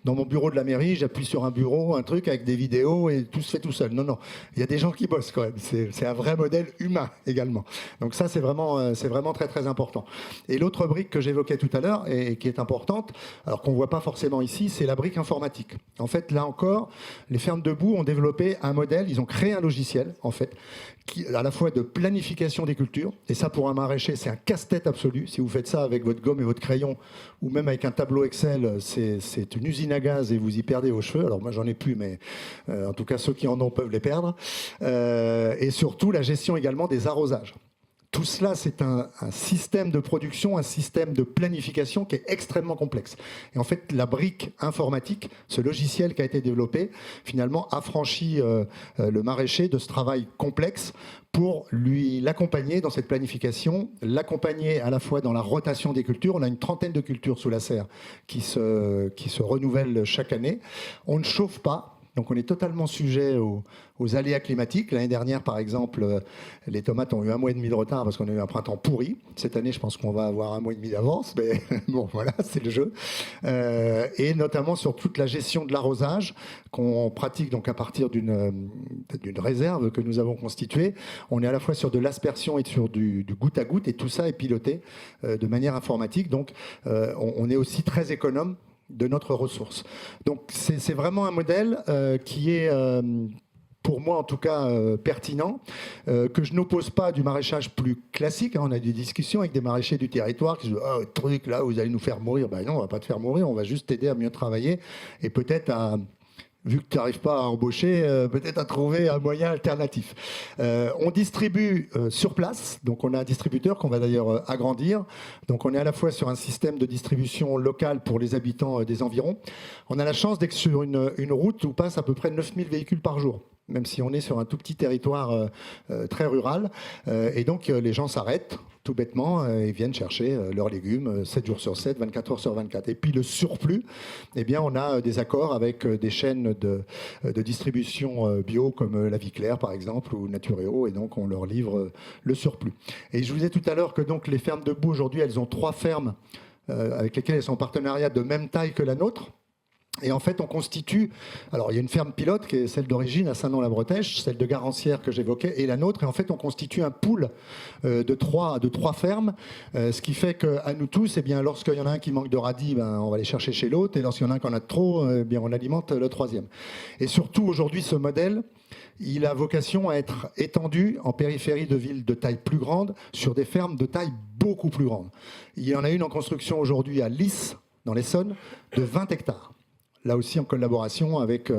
dans mon bureau de la mairie, j'appuie sur un bureau, un truc avec des vidéos et tout se fait tout seul. Non, non, il y a des gens qui bossent quand même. C'est un vrai modèle humain également. Donc ça, c'est vraiment très très important. Et l'autre brique que j'évoquais tout à l'heure et qui est importante, alors qu'on voit pas forcément ici, c'est la brique informatique. En fait, là encore, les fermes debout ont développé un modèle, ils ont créé un logiciel, en fait, qui, à la fois de planification des cultures, et ça pour un maraîcher, c'est un casse-tête absolu. Si vous faites ça avec votre gomme et votre crayon, ou même avec un tableau Excel, c'est une usine à gaz et vous y perdez vos cheveux. Alors moi, j'en ai plus, mais en tout cas, ceux qui en ont peuvent les perdre. Et surtout, la gestion également des arrosages. Tout cela, c'est un système de production, un système de planification qui est extrêmement complexe. Et en fait, la brique informatique, ce logiciel qui a été développé, finalement, affranchit le maraîcher de ce travail complexe pour l'accompagner dans cette planification, l'accompagner à la fois dans la rotation des cultures. On a une trentaine de cultures sous la serre qui se renouvellent chaque année. On ne chauffe pas. Donc on est totalement sujet aux aléas climatiques. L'année dernière, par exemple, les tomates ont eu 1 mois et demi de retard parce qu'on a eu un printemps pourri. Cette année, je pense qu'on va avoir 1 mois et demi d'avance, mais bon, voilà, c'est le jeu. Et notamment sur toute la gestion de l'arrosage qu'on pratique donc à partir d'une réserve que nous avons constituée. On est à la fois sur de l'aspersion et sur du goutte à goutte, et tout ça est piloté de manière informatique. Donc on est aussi très économe de notre ressource. Donc c'est vraiment un modèle qui est, pour moi en tout cas, pertinent, que je n'oppose pas du maraîchage plus classique. On a des discussions avec des maraîchers du territoire qui se disent « Oh, truc là, vous allez nous faire mourir ». Ben non, on ne va pas te faire mourir, on va juste t'aider à mieux travailler et peut-être à... Vu que tu n'arrives pas à embaucher, peut-être à trouver un moyen alternatif. On distribue sur place, donc on a un distributeur qu'on va d'ailleurs agrandir. Donc on est à la fois sur un système de distribution locale pour les habitants des environs. On a la chance d'être sur une route où passent à peu près 9000 véhicules par jour, même si on est sur un tout petit territoire très rural. Et donc les gens s'arrêtent tout bêtement et viennent chercher leurs légumes 7 jours sur 7, 24 heures sur 24. Et puis le surplus, eh bien, on a des accords avec des chaînes de distribution bio comme La Vie Claire par exemple ou Naturéo, et donc on leur livre le surplus. Et je vous disais tout à l'heure que donc les fermes debout aujourd'hui, elles ont 3 fermes avec lesquelles elles sont en partenariat de même taille que la nôtre. Et en fait, on constitue... Alors, il y a une ferme pilote qui est celle d'origine à Saint-Nom-la-Bretèche, celle de Garancière que j'évoquais, et la nôtre. Et en fait, on constitue un pool de trois fermes, ce qui fait qu'à nous tous, eh bien, lorsqu'il y en a un qui manque de radis, ben, on va aller chercher chez l'autre. Et lorsqu'il y en a un qui en a trop, eh bien, on alimente le troisième. Et surtout, aujourd'hui, ce modèle, il a vocation à être étendu en périphérie de villes de taille plus grande, sur des fermes de taille beaucoup plus grande. Il y en a une en construction aujourd'hui à Lys, dans l'Essonne, de 20 hectares. Là aussi en collaboration avec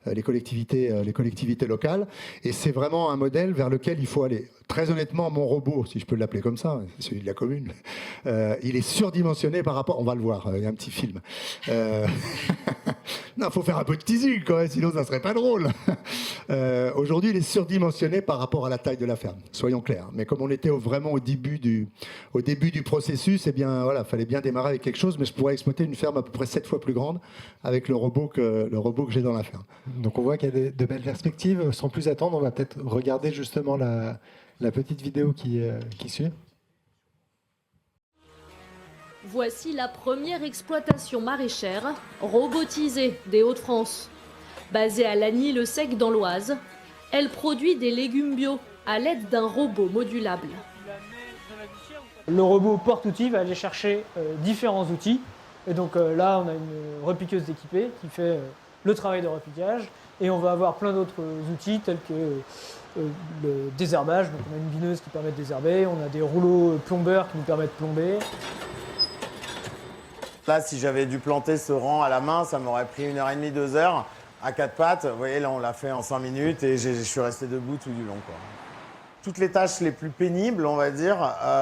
les collectivités locales. Et c'est vraiment un modèle vers lequel il faut aller. Très honnêtement, mon robot, si je peux l'appeler comme ça, c'est celui de la commune, il est surdimensionné par rapport... On va le voir, il y a un petit film. Non, il faut faire un peu de teasing, quand même, sinon ça ne serait pas drôle. Aujourd'hui, il est surdimensionné par rapport à la taille de la ferme, soyons clairs. Mais comme on était vraiment au début du processus, eh bien, voilà, fallait bien démarrer avec quelque chose, mais je pourrais exploiter une ferme à peu près 7 fois plus grande avec le robot que j'ai dans la ferme. Donc on voit qu'il y a de belles perspectives. Sans plus attendre, on va peut-être regarder justement la petite vidéo qui suit. Voici la première exploitation maraîchère robotisée des Hauts-de-France. Basée à Lagny-le-Sec dans l'Oise, elle produit des légumes bio à l'aide d'un robot modulable. Le robot porte-outils va aller chercher différents outils. Et donc là, on a une repiqueuse équipée qui fait le travail de repiquage. Et on va avoir plein d'autres outils tels que le désherbage. Donc on a une bineuse qui permet de désherber, on a des rouleaux plombeurs qui nous permettent de plomber. Là, si j'avais dû planter ce rang à la main, ça m'aurait pris 1h30, 2 heures à 4 pattes. Vous voyez, là, on l'a fait en 5 minutes et je suis resté debout tout du long, quoi. Toutes les tâches les plus pénibles, on va dire,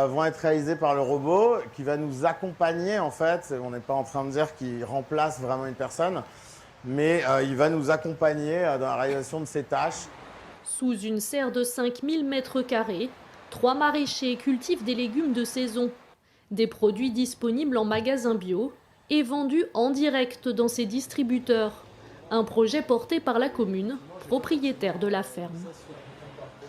vont être réalisées par le robot qui va nous accompagner, en fait. On n'est pas en train de dire qu'il remplace vraiment une personne, mais il va nous accompagner dans la réalisation de ces tâches. Sous une serre de 5000 m², 3 maraîchers cultivent des légumes de saison. Des produits disponibles en magasin bio et vendus en direct dans ces distributeurs. Un projet porté par la commune, propriétaire de la ferme.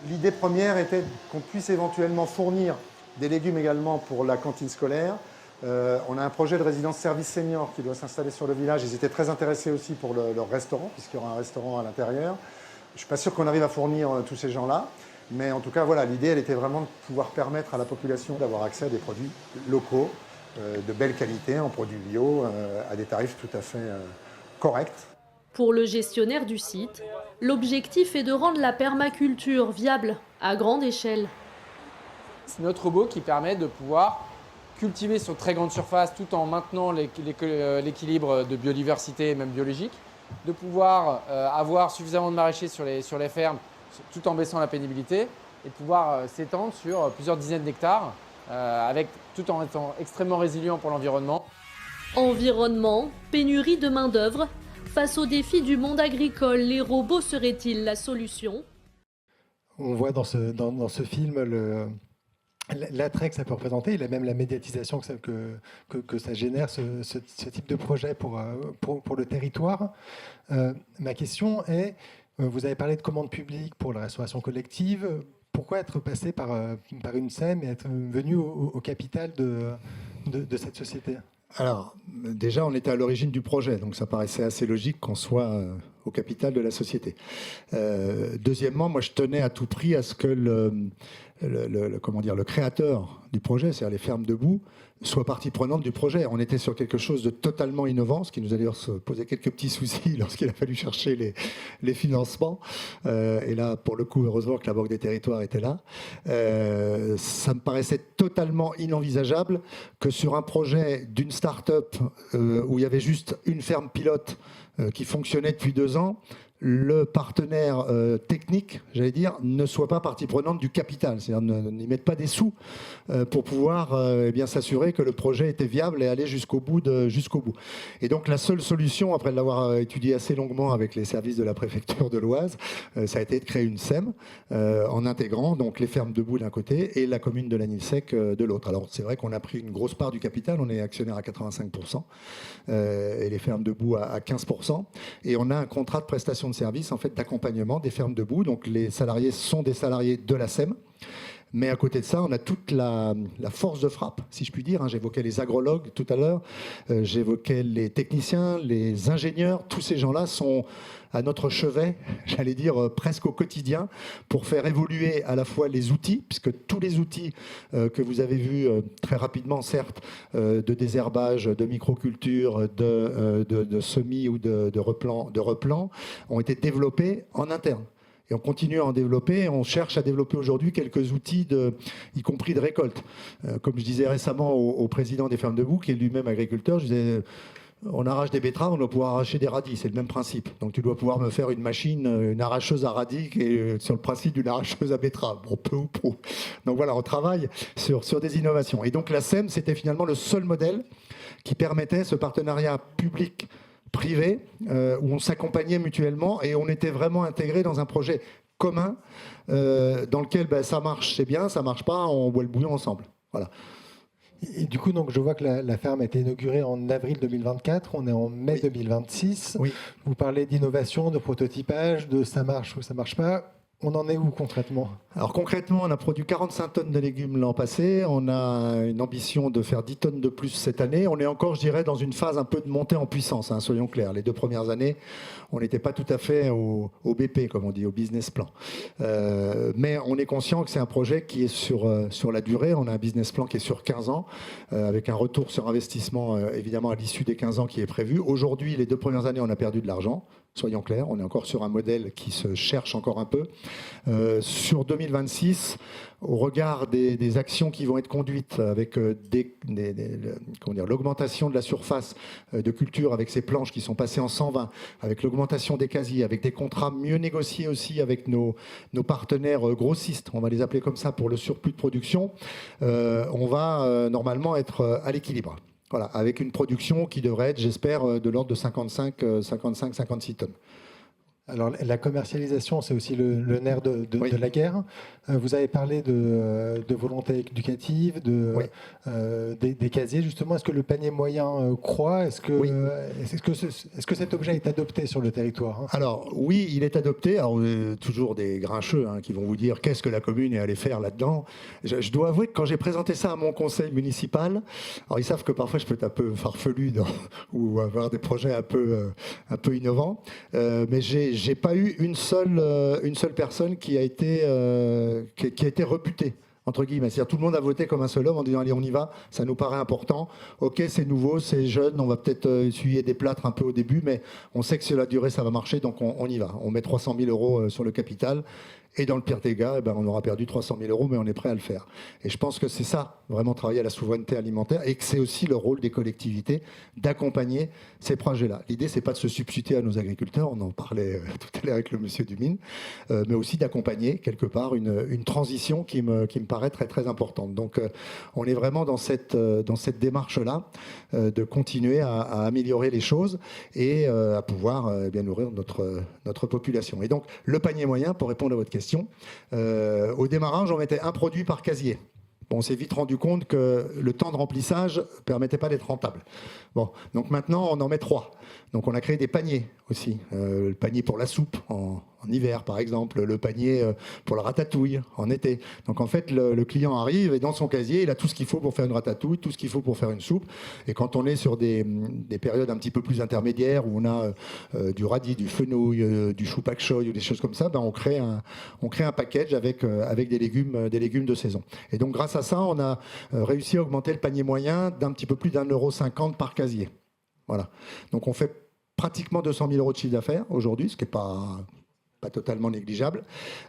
L'idée première était qu'on puisse éventuellement fournir des légumes également pour la cantine scolaire. On a un projet de résidence service senior qui doit s'installer sur le village. Ils étaient très intéressés aussi pour leur restaurant, puisqu'il y aura un restaurant à l'intérieur. Je ne suis pas sûr qu'on arrive à fournir tous ces gens-là. Mais en tout cas, voilà, l'idée, elle était vraiment de pouvoir permettre à la population d'avoir accès à des produits locaux, de belle qualité, en produits bio, à des tarifs tout à fait corrects. Pour le gestionnaire du site, l'objectif est de rendre la permaculture viable à grande échelle. C'est notre robot qui permet de pouvoir cultiver sur très grande surface tout en maintenant l'équilibre de biodiversité et même biologique, de pouvoir avoir suffisamment de maraîchers sur les fermes tout en baissant la pénibilité et de pouvoir s'étendre sur plusieurs dizaines d'hectares tout en étant extrêmement résilient pour l'environnement. Environnement, pénurie de main-d'œuvre. Face aux défis du monde agricole, les robots seraient-ils la solution? On voit dans ce film l'attrait que ça peut représenter et même la médiatisation que ça génère, ce type de projet pour le territoire. Ma question est, vous avez parlé de commande publique pour la restauration collective. Pourquoi être passé par une SEM et être venu au capital de cette société ? Alors, déjà, on était à l'origine du projet, donc ça paraissait assez logique qu'on soit au capital de la société. Deuxièmement, moi, je tenais à tout prix à ce que le créateur du projet, c'est-à-dire les Fermes Debout, soit partie prenante du projet. On était sur quelque chose de totalement innovant, ce qui nous a d'ailleurs posé quelques petits soucis lorsqu'il a fallu chercher les financements. Et là, pour le coup, heureusement que la Banque des Territoires était là. Ça me paraissait totalement inenvisageable que sur un projet d'une start-up où il y avait juste une ferme pilote qui fonctionnait depuis 2 ans, le partenaire technique, j'allais dire, ne soit pas partie prenante du capital, c'est-à-dire n'y mette pas des sous pour pouvoir bien s'assurer que le projet était viable et aller jusqu'au bout. Et donc la seule solution, après l'avoir étudié assez longuement avec les services de la préfecture de l'Oise, ça a été de créer une SEM en intégrant donc les Fermes Debout d'un côté et la commune de Lanilsec de l'autre. Alors c'est vrai qu'on a pris une grosse part du capital, on est actionnaire à 85% et les Fermes Debout à 15%, et on a un contrat de prestation de services en fait d'accompagnement des Fermes Debout. Donc les salariés sont des salariés de la SEM. Mais à côté de ça, on a toute la force de frappe, si je puis dire. J'évoquais les agrologues tout à l'heure, j'évoquais les techniciens, les ingénieurs. Tous ces gens-là sont à notre chevet, j'allais dire presque au quotidien, pour faire évoluer à la fois les outils, puisque tous les outils que vous avez vus très rapidement, certes, de désherbage, de microculture, de semis ou de replant, ont été développés en interne. Et on continue à en développer. On cherche à développer aujourd'hui quelques outils, y compris de récolte. Comme je disais récemment au président des Fermes Debout, qui est lui-même agriculteur, je disais, on arrache des betteraves, on doit pouvoir arracher des radis. C'est le même principe. Donc tu dois pouvoir me faire une machine, une arracheuse à radis, qui est sur le principe d'une arracheuse à betterave. Bon, peu ou prou. Donc voilà, on travaille sur des innovations. Et donc la SEM, c'était finalement le seul modèle qui permettait ce partenariat public privé, où on s'accompagnait mutuellement et on était vraiment intégrés dans un projet commun dans lequel ça marche, c'est bien, ça marche pas, on boit le bouillon ensemble. Voilà. Et du coup, donc, je vois que la ferme a été inaugurée en avril 2024, on est en mai 2026. Oui. Vous parlez d'innovation, de prototypage, de ça marche ou ça marche pas. On en est où concrètement ? Alors concrètement, on a produit 45 tonnes de légumes l'an passé. On a une ambition de faire 10 tonnes de plus cette année. On est encore, je dirais, dans une phase un peu de montée en puissance, soyons clairs. Les 2 premières années, on n'était pas tout à fait au BP, comme on dit, au business plan. Mais on est conscient que c'est un projet qui est sur la durée. On a un business plan qui est sur 15 ans, avec un retour sur investissement, évidemment, à l'issue des 15 ans qui est prévu. Aujourd'hui, les 2 premières années, on a perdu de l'argent. Soyons clairs, on est encore sur un modèle qui se cherche encore un peu. Sur 2026, au regard des actions qui vont être conduites avec l'augmentation de la surface de culture avec ces planches qui sont passées en 120, avec l'augmentation des casiers, avec des contrats mieux négociés aussi avec nos partenaires grossistes, on va les appeler comme ça pour le surplus de production, on va normalement être à l'équilibre. Voilà, avec une production qui devrait être, j'espère, de l'ordre de 55-56 tonnes. Alors, la commercialisation, c'est aussi le nerf de la guerre. Vous avez parlé de volonté éducative, des casiers, justement. Est-ce que le panier moyen croît? Est-ce que cet objet est adopté sur le territoire? Alors, oui, il est adopté. Alors, toujours des grincheux qui vont vous dire qu'est-ce que la commune est allée faire là-dedans. Je dois avouer que quand j'ai présenté ça à mon conseil municipal, alors ils savent que parfois je peux être un peu farfelu ou avoir des projets un peu innovants, mais j'ai pas eu une seule personne qui a été réputée, entre guillemets. C'est-à-dire tout le monde a voté comme un seul homme en disant allez, on y va, ça nous paraît important. Ok, c'est nouveau, c'est jeune, on va peut-être essuyer des plâtres un peu au début, mais on sait que sur la durée ça va marcher, donc on y va. On met 300 000 € sur le capital. Et dans le pire des cas, on aura perdu 300 000 €, mais on est prêt à le faire. Et je pense que c'est ça, vraiment travailler à la souveraineté alimentaire, et que c'est aussi le rôle des collectivités d'accompagner ces projets-là. L'idée, c'est pas de se substituer à nos agriculteurs, on en parlait tout à l'heure avec le monsieur Dumine, mais aussi d'accompagner quelque part une transition qui me paraît très très importante. Donc on est vraiment dans cette démarche-là, de continuer à améliorer les choses et à pouvoir bien nourrir notre population. Et donc le panier moyen, pour répondre à votre question, au démarrage, on mettait un produit par casier. Bon, on s'est vite rendu compte que le temps de remplissage ne permettait pas d'être rentable. Bon, donc maintenant, on en met 3. Donc on a créé des paniers aussi. Le panier pour la soupe en hiver, par exemple. Le panier pour la ratatouille en été. Donc en fait, le client arrive et dans son casier, il a tout ce qu'il faut pour faire une ratatouille, tout ce qu'il faut pour faire une soupe. Et quand on est sur des périodes un petit peu plus intermédiaires, où on a du radis, du fenouil, du chou pak choy ou des choses comme ça, on crée un package avec des légumes de saison. Et donc grâce à ça, on a réussi à augmenter le panier moyen d'un petit peu plus d'1,50 € par casier. Voilà. Donc on fait pratiquement 200 000 € de chiffre d'affaires aujourd'hui, ce qui n'est pas totalement négligeable.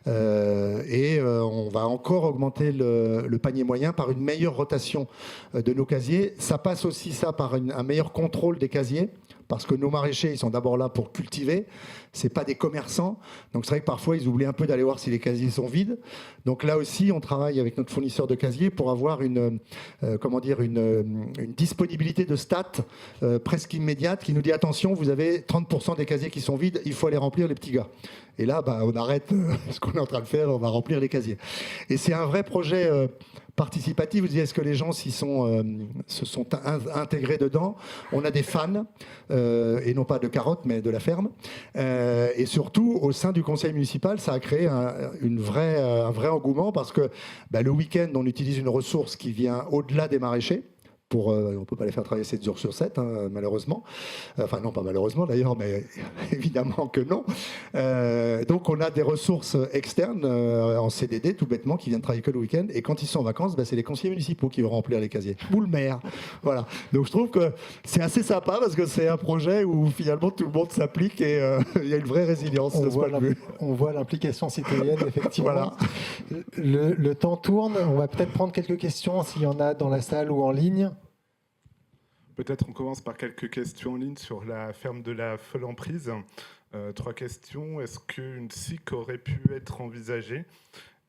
On va encore augmenter le panier moyen par une meilleure rotation de nos casiers. Ça passe aussi par un meilleur contrôle des casiers, parce que nos maraîchers, ils sont d'abord là pour cultiver, c'est pas des commerçants. Donc c'est vrai que parfois, ils oublient un peu d'aller voir si les casiers sont vides. Donc là aussi, on travaille avec notre fournisseur de casiers pour avoir une disponibilité de stats presque immédiate qui nous dit attention, vous avez 30% des casiers qui sont vides, il faut aller remplir les petits gars. Et là, on arrête ce qu'on est en train de faire, on va remplir les casiers. Et c'est un vrai projet participatif. Vous disiez, est-ce que les gens se sont intégrés dedans? On a des fans, et non pas de carottes, mais de la ferme. Et surtout, au sein du conseil municipal, ça a créé un vrai engouement, parce que le week-end, on utilise une ressource qui vient au-delà des maraîchers. On ne peut pas les faire travailler 7 jours sur 7, malheureusement. Enfin, non, pas malheureusement d'ailleurs, mais évidemment que non. Donc, on a des ressources externes en CDD, tout bêtement, qui viennent travailler que le week-end. Et quand ils sont en vacances, c'est les conseillers municipaux qui vont remplir les casiers. Ou le maire. Voilà. Donc, je trouve que c'est assez sympa, parce que c'est un projet où finalement tout le monde s'applique et il y a une vraie résilience. On voit l'implication citoyenne, effectivement. Voilà. Le temps tourne. On va peut-être prendre quelques questions, s'il y en a dans la salle ou en ligne. Peut-être on commence par quelques questions en ligne sur la ferme de la Folle-en-Prise. 3 questions. Est-ce qu'une SIC aurait pu être envisagée?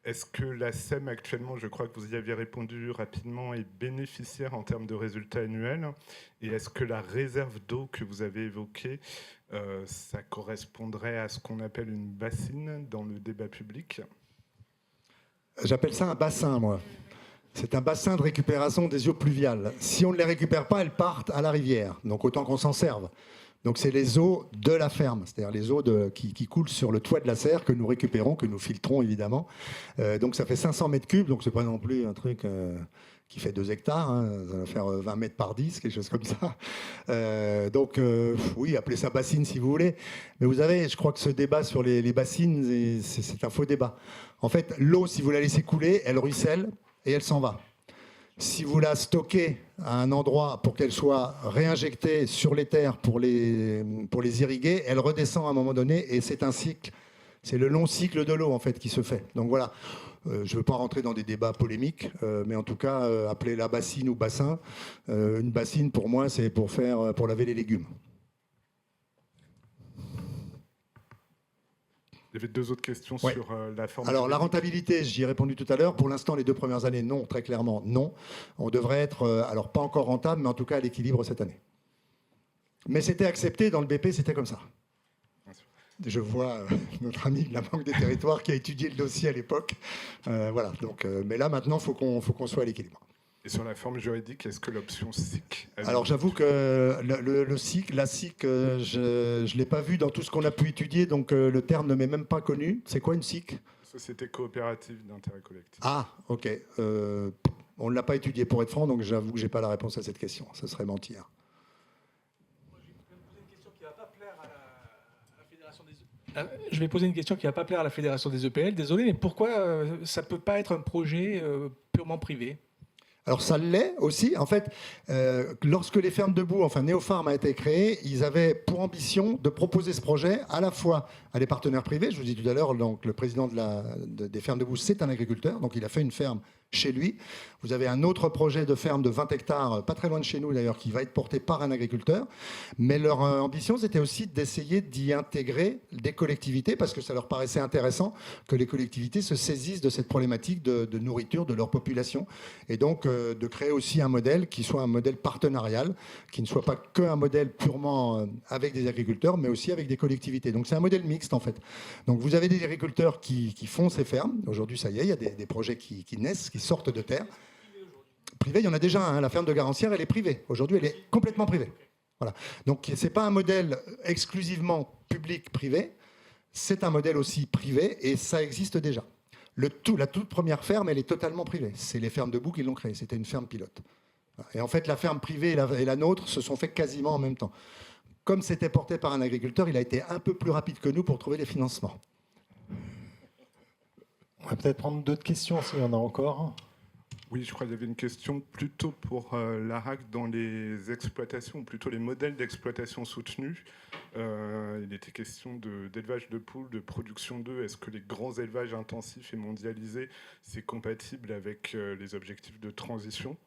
Est-ce que la SEM actuellement, je crois que vous y aviez répondu rapidement, est bénéficiaire en termes de résultats annuels? Et est-ce que la réserve d'eau que vous avez évoquée, ça correspondrait à ce qu'on appelle une bassine dans le débat public? J'appelle ça un bassin, moi. C'est un bassin de récupération des eaux pluviales. Si on ne les récupère pas, elles partent à la rivière. Donc autant qu'on s'en serve. Donc c'est les eaux de la ferme, c'est-à-dire les eaux qui coulent sur le toit de la serre que nous récupérons, que nous filtrons évidemment. Donc ça fait 500 mètres cubes, donc c'est pas non plus un truc qui fait 2 hectares, ça va faire 20 mètres par 10, quelque chose comme ça. Oui, appelez ça bassine si vous voulez. Mais vous savez, je crois que ce débat sur les bassines, c'est un faux débat. En fait, l'eau, si vous la laissez couler, elle ruisselle et elle s'en va. Si vous la stockez à un endroit pour qu'elle soit réinjectée sur les terres pour les irriguer, elle redescend à un moment donné et c'est un cycle. C'est le long cycle de l'eau en fait qui se fait. Donc voilà, je ne veux pas rentrer dans des débats polémiques, mais en tout cas, appelez la bassine ou bassin. Une bassine pour moi, c'est pour laver les légumes. Il y avait 2 autres questions sur la forme. Alors, la rentabilité, j'y ai répondu tout à l'heure. Pour l'instant, les 2 premières années, non, très clairement, non. On devrait être, alors pas encore rentable, mais en tout cas à l'équilibre cette année. Mais c'était accepté, dans le BP, c'était comme ça. Je vois notre ami de la Banque des Territoires qui a étudié le dossier à l'époque. Voilà. Donc, mais là, maintenant, il faut qu'on soit à l'équilibre. Et sur la forme juridique, est-ce que l'option SIC... Alors j'avoue que le SIC, la SIC, je ne l'ai pas vu dans tout ce qu'on a pu étudier, donc le terme ne m'est même pas connu. C'est quoi une SIC ? Société coopérative d'intérêt collectif. Ah, ok. On ne l'a pas étudié pour être franc, donc j'avoue que je n'ai pas la réponse à cette question. Ça serait mentir. Je vais poser une question qui ne va pas plaire à la Fédération des EPL. Désolé, mais pourquoi ça ne peut pas être un projet purement privé ? Alors ça l'est aussi. En fait, lorsque les fermes debout, enfin Néopharm a été créé, ils avaient pour ambition de proposer ce projet à la fois à des partenaires privés. Je vous dis tout à l'heure, donc le président des fermes debout, c'est un agriculteur, donc il a fait une ferme chez lui. Vous avez un autre projet de ferme de 20 hectares, pas très loin de chez nous d'ailleurs, qui va être porté par un agriculteur. Mais leur ambition, c'était aussi d'essayer d'y intégrer des collectivités, parce que ça leur paraissait intéressant que les collectivités se saisissent de cette problématique de nourriture de leur population. Et donc, de créer aussi un modèle qui soit un modèle partenarial, qui ne soit pas qu'un modèle purement avec des agriculteurs, mais aussi avec des collectivités. Donc, c'est un modèle mixte, en fait. Donc, vous avez des agriculteurs qui font ces fermes. Aujourd'hui, ça y est, il y a des projets qui naissent, qui sortent de terre. Privée, il y en a déjà un. La ferme de Garancière, elle est privée. Aujourd'hui, elle est complètement privée. Voilà. Donc, ce n'est pas un modèle exclusivement public-privé. C'est un modèle aussi privé et ça existe déjà. La toute première ferme, elle est totalement privée. C'est les fermes debout qui l'ont créée. C'était une ferme pilote. Et en fait, la ferme privée et la nôtre se sont faites quasiment en même temps. Comme c'était porté par un agriculteur, il a été un peu plus rapide que nous pour trouver les financements. On va peut-être prendre d'autres questions s'il y en a encore. Oui, je crois qu'il y avait une question plutôt pour l'ARAC dans les exploitations, ou plutôt les modèles d'exploitation soutenus. Il était question d'élevage de poules, de production d'œufs. Est-ce que les grands élevages intensifs et mondialisés, c'est compatible avec les objectifs de transition ?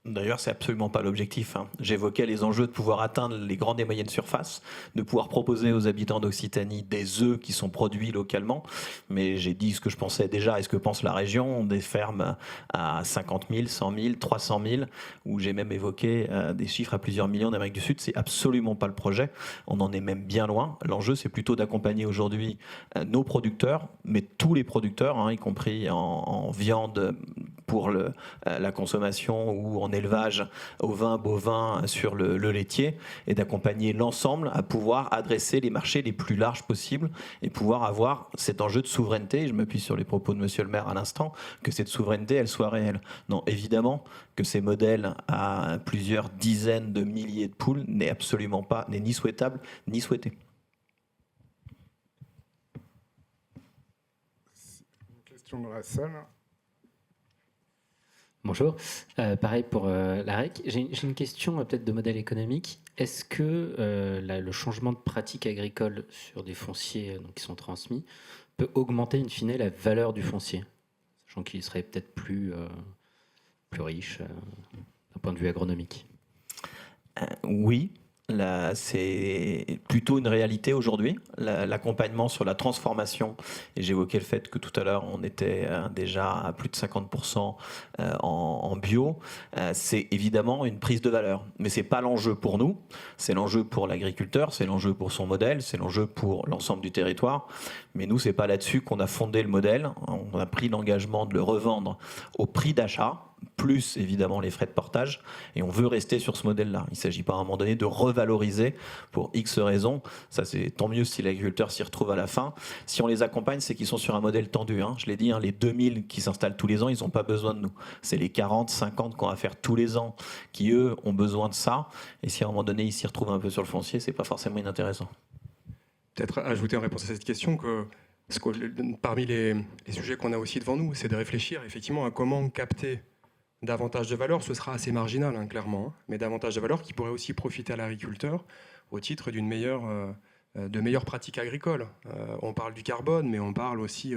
D'ailleurs, c'est absolument pas l'objectif. J'évoquais les enjeux de pouvoir atteindre les grandes et moyennes surfaces, de pouvoir proposer aux habitants d'Occitanie des œufs qui sont produits localement. Mais j'ai dit ce que je pensais déjà et ce que pense la région, des fermes à 50 000, 100 000, 300 000, où j'ai même évoqué des chiffres à plusieurs millions d'Amérique du Sud. C'est absolument pas le projet. On en est même bien loin. L'enjeu, c'est plutôt d'accompagner aujourd'hui nos producteurs, mais tous les producteurs, y compris en viande pour la consommation ou en élevage ovin, bovin, sur le laitier, et d'accompagner l'ensemble à pouvoir adresser les marchés les plus larges possibles et pouvoir avoir cet enjeu de souveraineté. Je m'appuie sur les propos de Monsieur le maire à l'instant, que cette souveraineté, elle soit réelle. Non, évidemment que ces modèles à plusieurs dizaines de milliers de poules n'est absolument pas, n'est ni souhaitable ni souhaité. Une question dans la salle. Bonjour, pareil pour l'AREC. J'ai une question peut-être de modèle économique. Est-ce que le changement de pratique agricole sur des fonciers qui sont transmis peut augmenter in fine la valeur du foncier, sachant qu'il serait peut-être plus riche d'un point de vue agronomique ? Oui. Là, c'est plutôt une réalité aujourd'hui, l'accompagnement sur la transformation. Et j'évoquais le fait que tout à l'heure, on était déjà à plus de 50% en bio. C'est évidemment une prise de valeur. Mais ce n'est pas l'enjeu pour nous, c'est l'enjeu pour l'agriculteur, c'est l'enjeu pour son modèle, c'est l'enjeu pour l'ensemble du territoire. Mais nous, ce n'est pas là-dessus qu'on a fondé le modèle. On a pris l'engagement de le revendre au prix d'achat, plus évidemment les frais de portage, et on veut rester sur ce modèle-là. Il ne s'agit pas à un moment donné de revaloriser pour X raisons. Ça, c'est tant mieux si l'agriculteur s'y retrouve à la fin. Si on les accompagne, c'est qu'ils sont sur un modèle tendu. Je l'ai dit, les 2000 qui s'installent tous les ans, ils n'ont pas besoin de nous. C'est les 40, 50 qu'on va faire tous les ans qui, eux, ont besoin de ça. Et si à un moment donné, ils s'y retrouvent un peu sur le foncier, ce n'est pas forcément inintéressant. Peut-être ajouter en réponse à cette question que parmi les sujets qu'on a aussi devant nous, c'est de réfléchir effectivement à comment capter davantage de valeur. Ce sera assez marginal, clairement, mais davantage de valeur qui pourrait aussi profiter à l'agriculteur au titre de meilleures pratiques agricoles. On parle du carbone, mais on parle aussi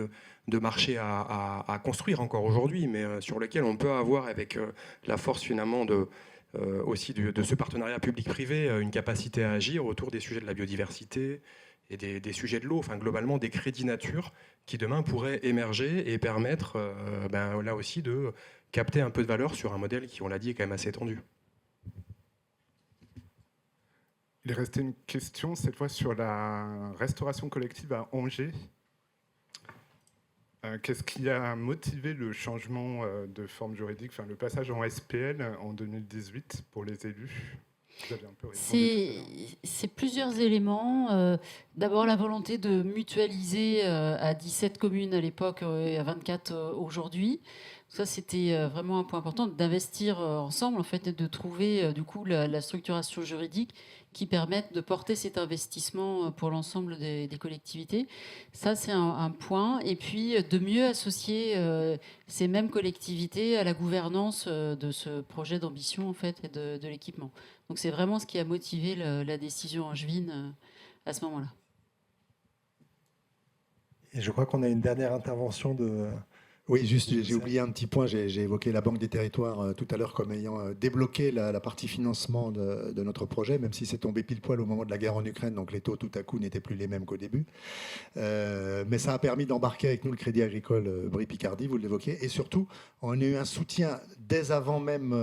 de marchés à construire encore aujourd'hui, mais sur lesquels on peut avoir, avec la force finalement aussi de ce partenariat public-privé, une capacité à agir autour des sujets de la biodiversité et des sujets de l'eau, globalement des crédits nature qui demain pourraient émerger et permettre là aussi de capter un peu de valeur sur un modèle qui, on l'a dit, est quand même assez tendu. Il restait une question, cette fois sur la restauration collective à Angers. Qu'est-ce qui a motivé le changement de forme juridique, enfin le passage en SPL en 2018 pour les élus? C'est plusieurs éléments. D'abord, la volonté de mutualiser à 17 communes à l'époque et à 24 aujourd'hui. Ça, c'était vraiment un point important, d'investir ensemble, en fait, et de trouver du coup la structuration juridique qui permette de porter cet investissement pour l'ensemble des collectivités. Ça, c'est un point. Et puis, de mieux associer ces mêmes collectivités à la gouvernance de ce projet d'ambition, en fait, et de l'équipement. Donc, c'est vraiment ce qui a motivé la décision angevine à ce moment-là. Et je crois qu'on a une dernière intervention de... Oui, juste, j'ai oublié un petit point. J'ai évoqué la Banque des Territoires tout à l'heure comme ayant débloqué la partie financement de notre projet, même si c'est tombé pile poil au moment de la guerre en Ukraine, donc les taux tout à coup n'étaient plus les mêmes qu'au début. Mais ça a permis d'embarquer avec nous le Crédit Agricole Brie-Picardie, vous l'évoquez, et surtout, on a eu un soutien dès avant même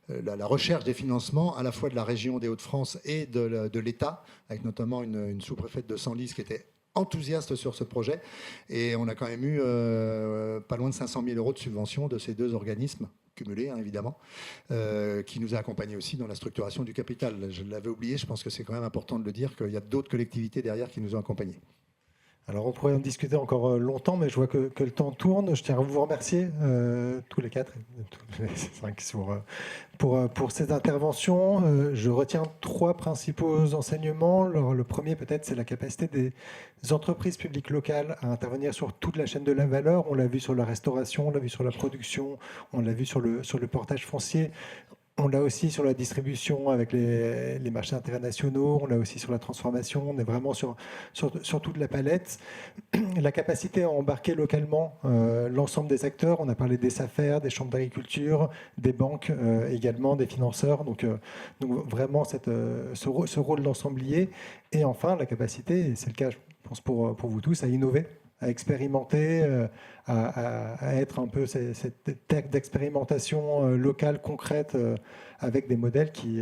la recherche des financements, à la fois de la région des Hauts-de-France et de l'État, avec notamment une sous-préfète de Senlis qui était enthousiaste sur ce projet, et on a quand même eu pas loin de 500 000 € de subvention de ces deux organismes cumulés, hein, évidemment, qui nous a accompagnés aussi dans la structuration du capital. Je l'avais oublié, je pense que c'est quand même important de le dire, qu'il y a d'autres collectivités derrière qui nous ont accompagnés. Alors on pourrait en discuter encore longtemps, mais je vois que le temps tourne. Je tiens à vous remercier tous les 4, tous les 5 pour ces interventions. Je retiens 3 principaux enseignements. Le premier peut-être, c'est la capacité des entreprises publiques locales à intervenir sur toute la chaîne de la valeur. On l'a vu sur la restauration, on l'a vu sur la production, on l'a vu sur le portage foncier. On l'a aussi sur la distribution avec les marchés internationaux, on l'a aussi sur la transformation, on est vraiment sur toute la palette. La capacité à embarquer localement l'ensemble des acteurs, on a parlé des SAFER, des chambres d'agriculture, des banques également, des financeurs, donc vraiment ce rôle d'ensemblier. Et enfin, la capacité, et c'est le cas je pense pour vous tous, à innover, à expérimenter, à être un peu cette terre d'expérimentation locale, concrète, avec des modèles qui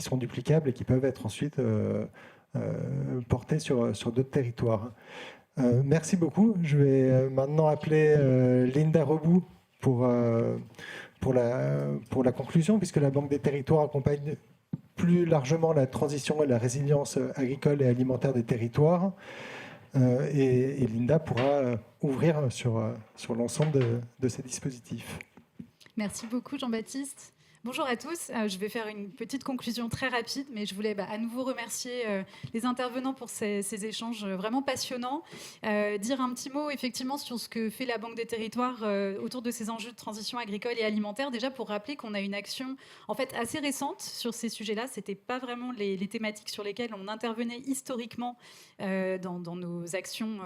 sont duplicables et qui peuvent être ensuite portés sur d'autres territoires. Merci beaucoup. Je vais maintenant appeler Linda Rebout pour la conclusion, puisque la Banque des Territoires accompagne plus largement la transition et la résilience agricole et alimentaire des territoires. Et Linda pourra ouvrir sur l'ensemble de ces dispositifs. Merci beaucoup Jean-Baptiste. Bonjour à tous, je vais faire une petite conclusion très rapide, mais je voulais à nouveau remercier les intervenants pour ces échanges vraiment passionnants. Dire un petit mot effectivement sur ce que fait la Banque des Territoires autour de ces enjeux de transition agricole et alimentaire, déjà pour rappeler qu'on a une action en fait assez récente sur ces sujets-là. C'était pas vraiment les thématiques sur lesquelles on intervenait historiquement dans nos actions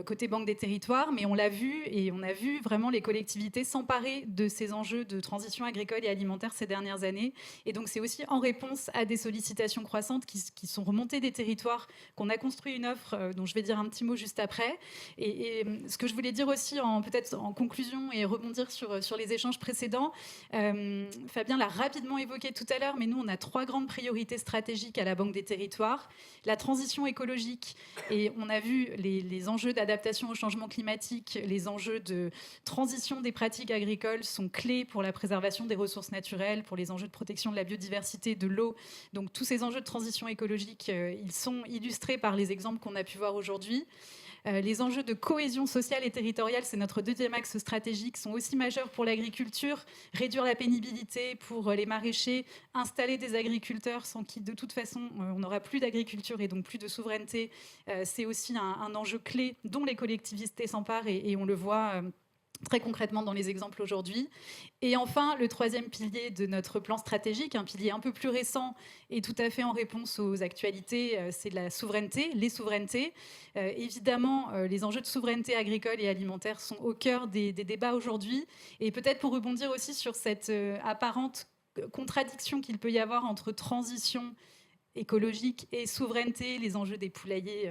côté Banque des Territoires, mais on l'a vu et on a vu vraiment les collectivités s'emparer de ces enjeux de transition agricole et alimentaire ces dernières années. Et donc, c'est aussi en réponse à des sollicitations croissantes qui sont remontées des territoires qu'on a construit une offre dont je vais dire un petit mot juste après. Et ce que je voulais dire aussi, peut-être en conclusion et rebondir sur les échanges précédents, Fabien l'a rapidement évoqué tout à l'heure, mais nous, on a 3 grandes priorités stratégiques à la Banque des Territoires. La transition écologique, et on a vu les enjeux d'adaptation au changement climatique, les enjeux de transition des pratiques agricoles sont clés pour la préservation des ressources naturelles, pour les enjeux de protection de la biodiversité, de l'eau. Donc tous ces enjeux de transition écologique, ils sont illustrés par les exemples qu'on a pu voir aujourd'hui. Les enjeux de cohésion sociale et territoriale, c'est notre 2e axe stratégique, sont aussi majeurs pour l'agriculture. Réduire la pénibilité pour les maraîchers, installer des agriculteurs sans qui, de toute façon, on n'aura plus d'agriculture et donc plus de souveraineté. C'est aussi un enjeu clé dont les collectivités s'emparent et on le voit très concrètement dans les exemples aujourd'hui. Et enfin, le 3e pilier de notre plan stratégique, un pilier un peu plus récent et tout à fait en réponse aux actualités, c'est la souveraineté, les souverainetés. Évidemment, les enjeux de souveraineté agricole et alimentaire sont au cœur des débats aujourd'hui. Et peut-être pour rebondir aussi sur cette apparente contradiction qu'il peut y avoir entre transition écologique et souveraineté, les enjeux des poulaillers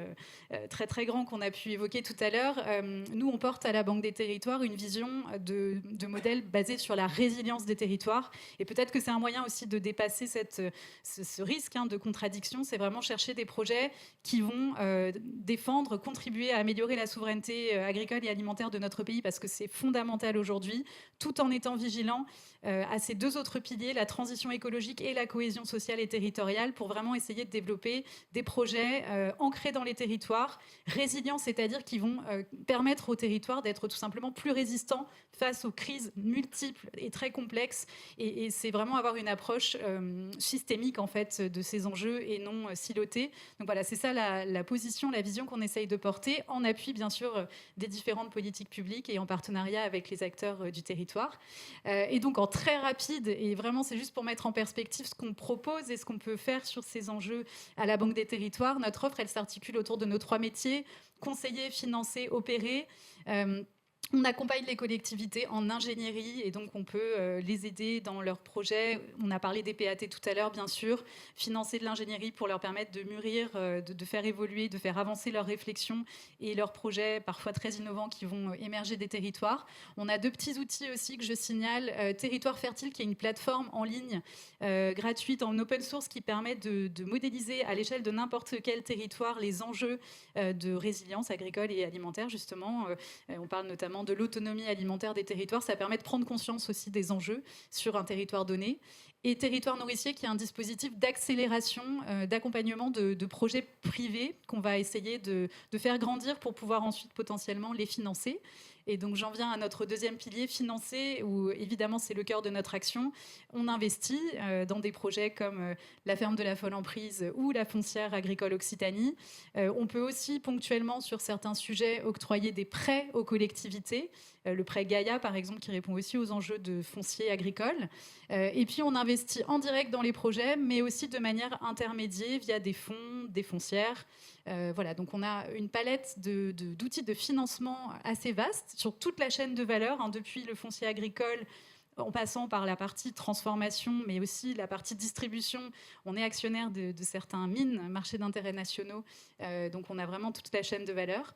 très très grands qu'on a pu évoquer tout à l'heure, nous on porte à la Banque des Territoires une vision de modèle basé sur la résilience des territoires, et peut-être que c'est un moyen aussi de dépasser ce risque de contradiction. C'est vraiment chercher des projets qui vont défendre, contribuer à améliorer la souveraineté agricole et alimentaire de notre pays, parce que c'est fondamental aujourd'hui, tout en étant vigilant à ces deux autres piliers, la transition écologique et la cohésion sociale et territoriale, pour vraiment essayer de développer des projets ancrés dans les territoires, résilients, c'est-à-dire qui vont permettre aux territoires d'être tout simplement plus résistants face aux crises multiples et très complexes. Et c'est vraiment avoir une approche systémique en fait de ces enjeux et non silotée. Donc voilà, c'est ça la position, la vision qu'on essaye de porter, en appui bien sûr des différentes politiques publiques et en partenariat avec les acteurs du territoire. Et donc en très rapide, et vraiment c'est juste pour mettre en perspective ce qu'on propose et ce qu'on peut faire sur ces enjeux à la Banque des Territoires, notre offre elle s'articule autour de nos 3 métiers: conseiller, financer, opérer. On accompagne les collectivités en ingénierie et donc on peut les aider dans leurs projets. On a parlé des PAT tout à l'heure, bien sûr. Financer de l'ingénierie pour leur permettre de mûrir, de faire évoluer, de faire avancer leurs réflexions et leurs projets parfois très innovants qui vont émerger des territoires. On a 2 petits outils aussi que je signale. Territoire Fertile, qui est une plateforme en ligne gratuite, en open source, qui permet de modéliser à l'échelle de n'importe quel territoire les enjeux de résilience agricole et alimentaire, justement. On parle notamment de l'autonomie alimentaire des territoires. Ça permet de prendre conscience aussi des enjeux sur un territoire donné. Et Territoire Nourricier, qui est un dispositif d'accélération, d'accompagnement de projets privés qu'on va essayer de faire grandir pour pouvoir ensuite potentiellement les financer. Et donc j'en viens à notre 2e pilier, financer, où évidemment c'est le cœur de notre action. On investit dans des projets comme la ferme de la Folle-en-Prise ou la foncière agricole Occitanie. On peut aussi ponctuellement sur certains sujets octroyer des prêts aux collectivités. Le prêt Gaïa par exemple, qui répond aussi aux enjeux de foncier agricole. Et puis on investit en direct dans les projets, mais aussi de manière intermédiaire via des fonds, des foncières. Voilà, donc on a une palette d'outils de financement assez vaste sur toute la chaîne de valeur, depuis le foncier agricole en passant par la partie transformation, mais aussi la partie distribution. On est actionnaire de certains mines, marchés d'intérêt nationaux, donc on a vraiment toute la chaîne de valeur.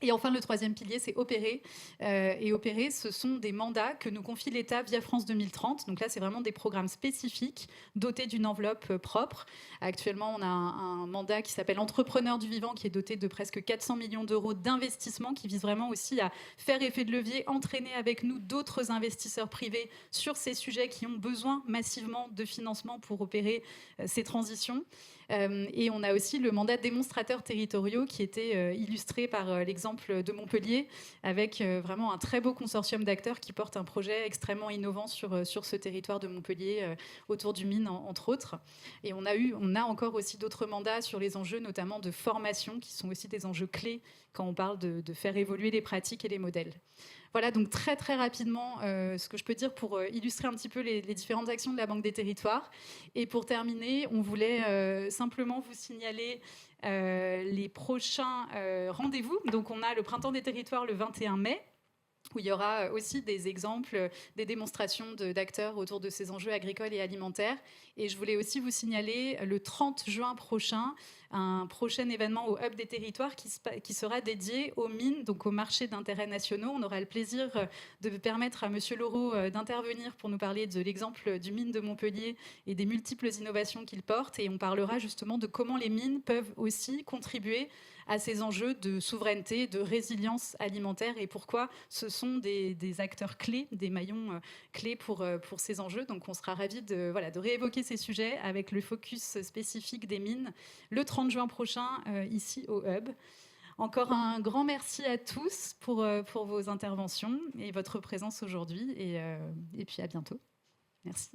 Et enfin, le 3e pilier, c'est opérer. Et opérer, ce sont des mandats que nous confie l'État via France 2030. Donc là, c'est vraiment des programmes spécifiques dotés d'une enveloppe propre. Actuellement, on a un mandat qui s'appelle Entrepreneurs du vivant, qui est doté de presque 400 millions d'euros d'investissement, qui vise vraiment aussi à faire effet de levier, entraîner avec nous d'autres investisseurs privés sur ces sujets qui ont besoin massivement de financement pour opérer ces transitions. Et on a aussi le mandat démonstrateurs territoriaux qui était illustré par l'exemple de Montpellier, avec vraiment un très beau consortium d'acteurs qui portent un projet extrêmement innovant sur ce territoire de Montpellier, autour du mine entre autres. Et on a encore aussi d'autres mandats sur les enjeux notamment de formation, qui sont aussi des enjeux clés quand on parle de faire évoluer les pratiques et les modèles. Voilà, donc très très rapidement ce que je peux dire pour illustrer un petit peu les différentes actions de la Banque des Territoires. Et pour terminer, on voulait simplement vous signaler les prochains rendez-vous. Donc on a le Printemps des Territoires le 21 mai, où il y aura aussi des exemples, des démonstrations d'acteurs autour de ces enjeux agricoles et alimentaires. Et je voulais aussi vous signaler le 30 juin prochain, un prochain événement au Hub des Territoires qui sera dédié aux mines, donc aux marchés d'intérêt nationaux. On aura le plaisir de permettre à Monsieur Laureau d'intervenir pour nous parler de l'exemple du mine de Montpellier et des multiples innovations qu'il porte. Et on parlera justement de comment les mines peuvent aussi contribuer à ces enjeux de souveraineté, de résilience alimentaire, et pourquoi ce sont des acteurs clés, des maillons clés pour ces enjeux. Donc on sera ravis de réévoquer ces sujets avec le focus spécifique des mines le 30 juin prochain ici au Hub. Encore un grand merci à tous pour vos interventions et votre présence aujourd'hui, et puis à bientôt. Merci.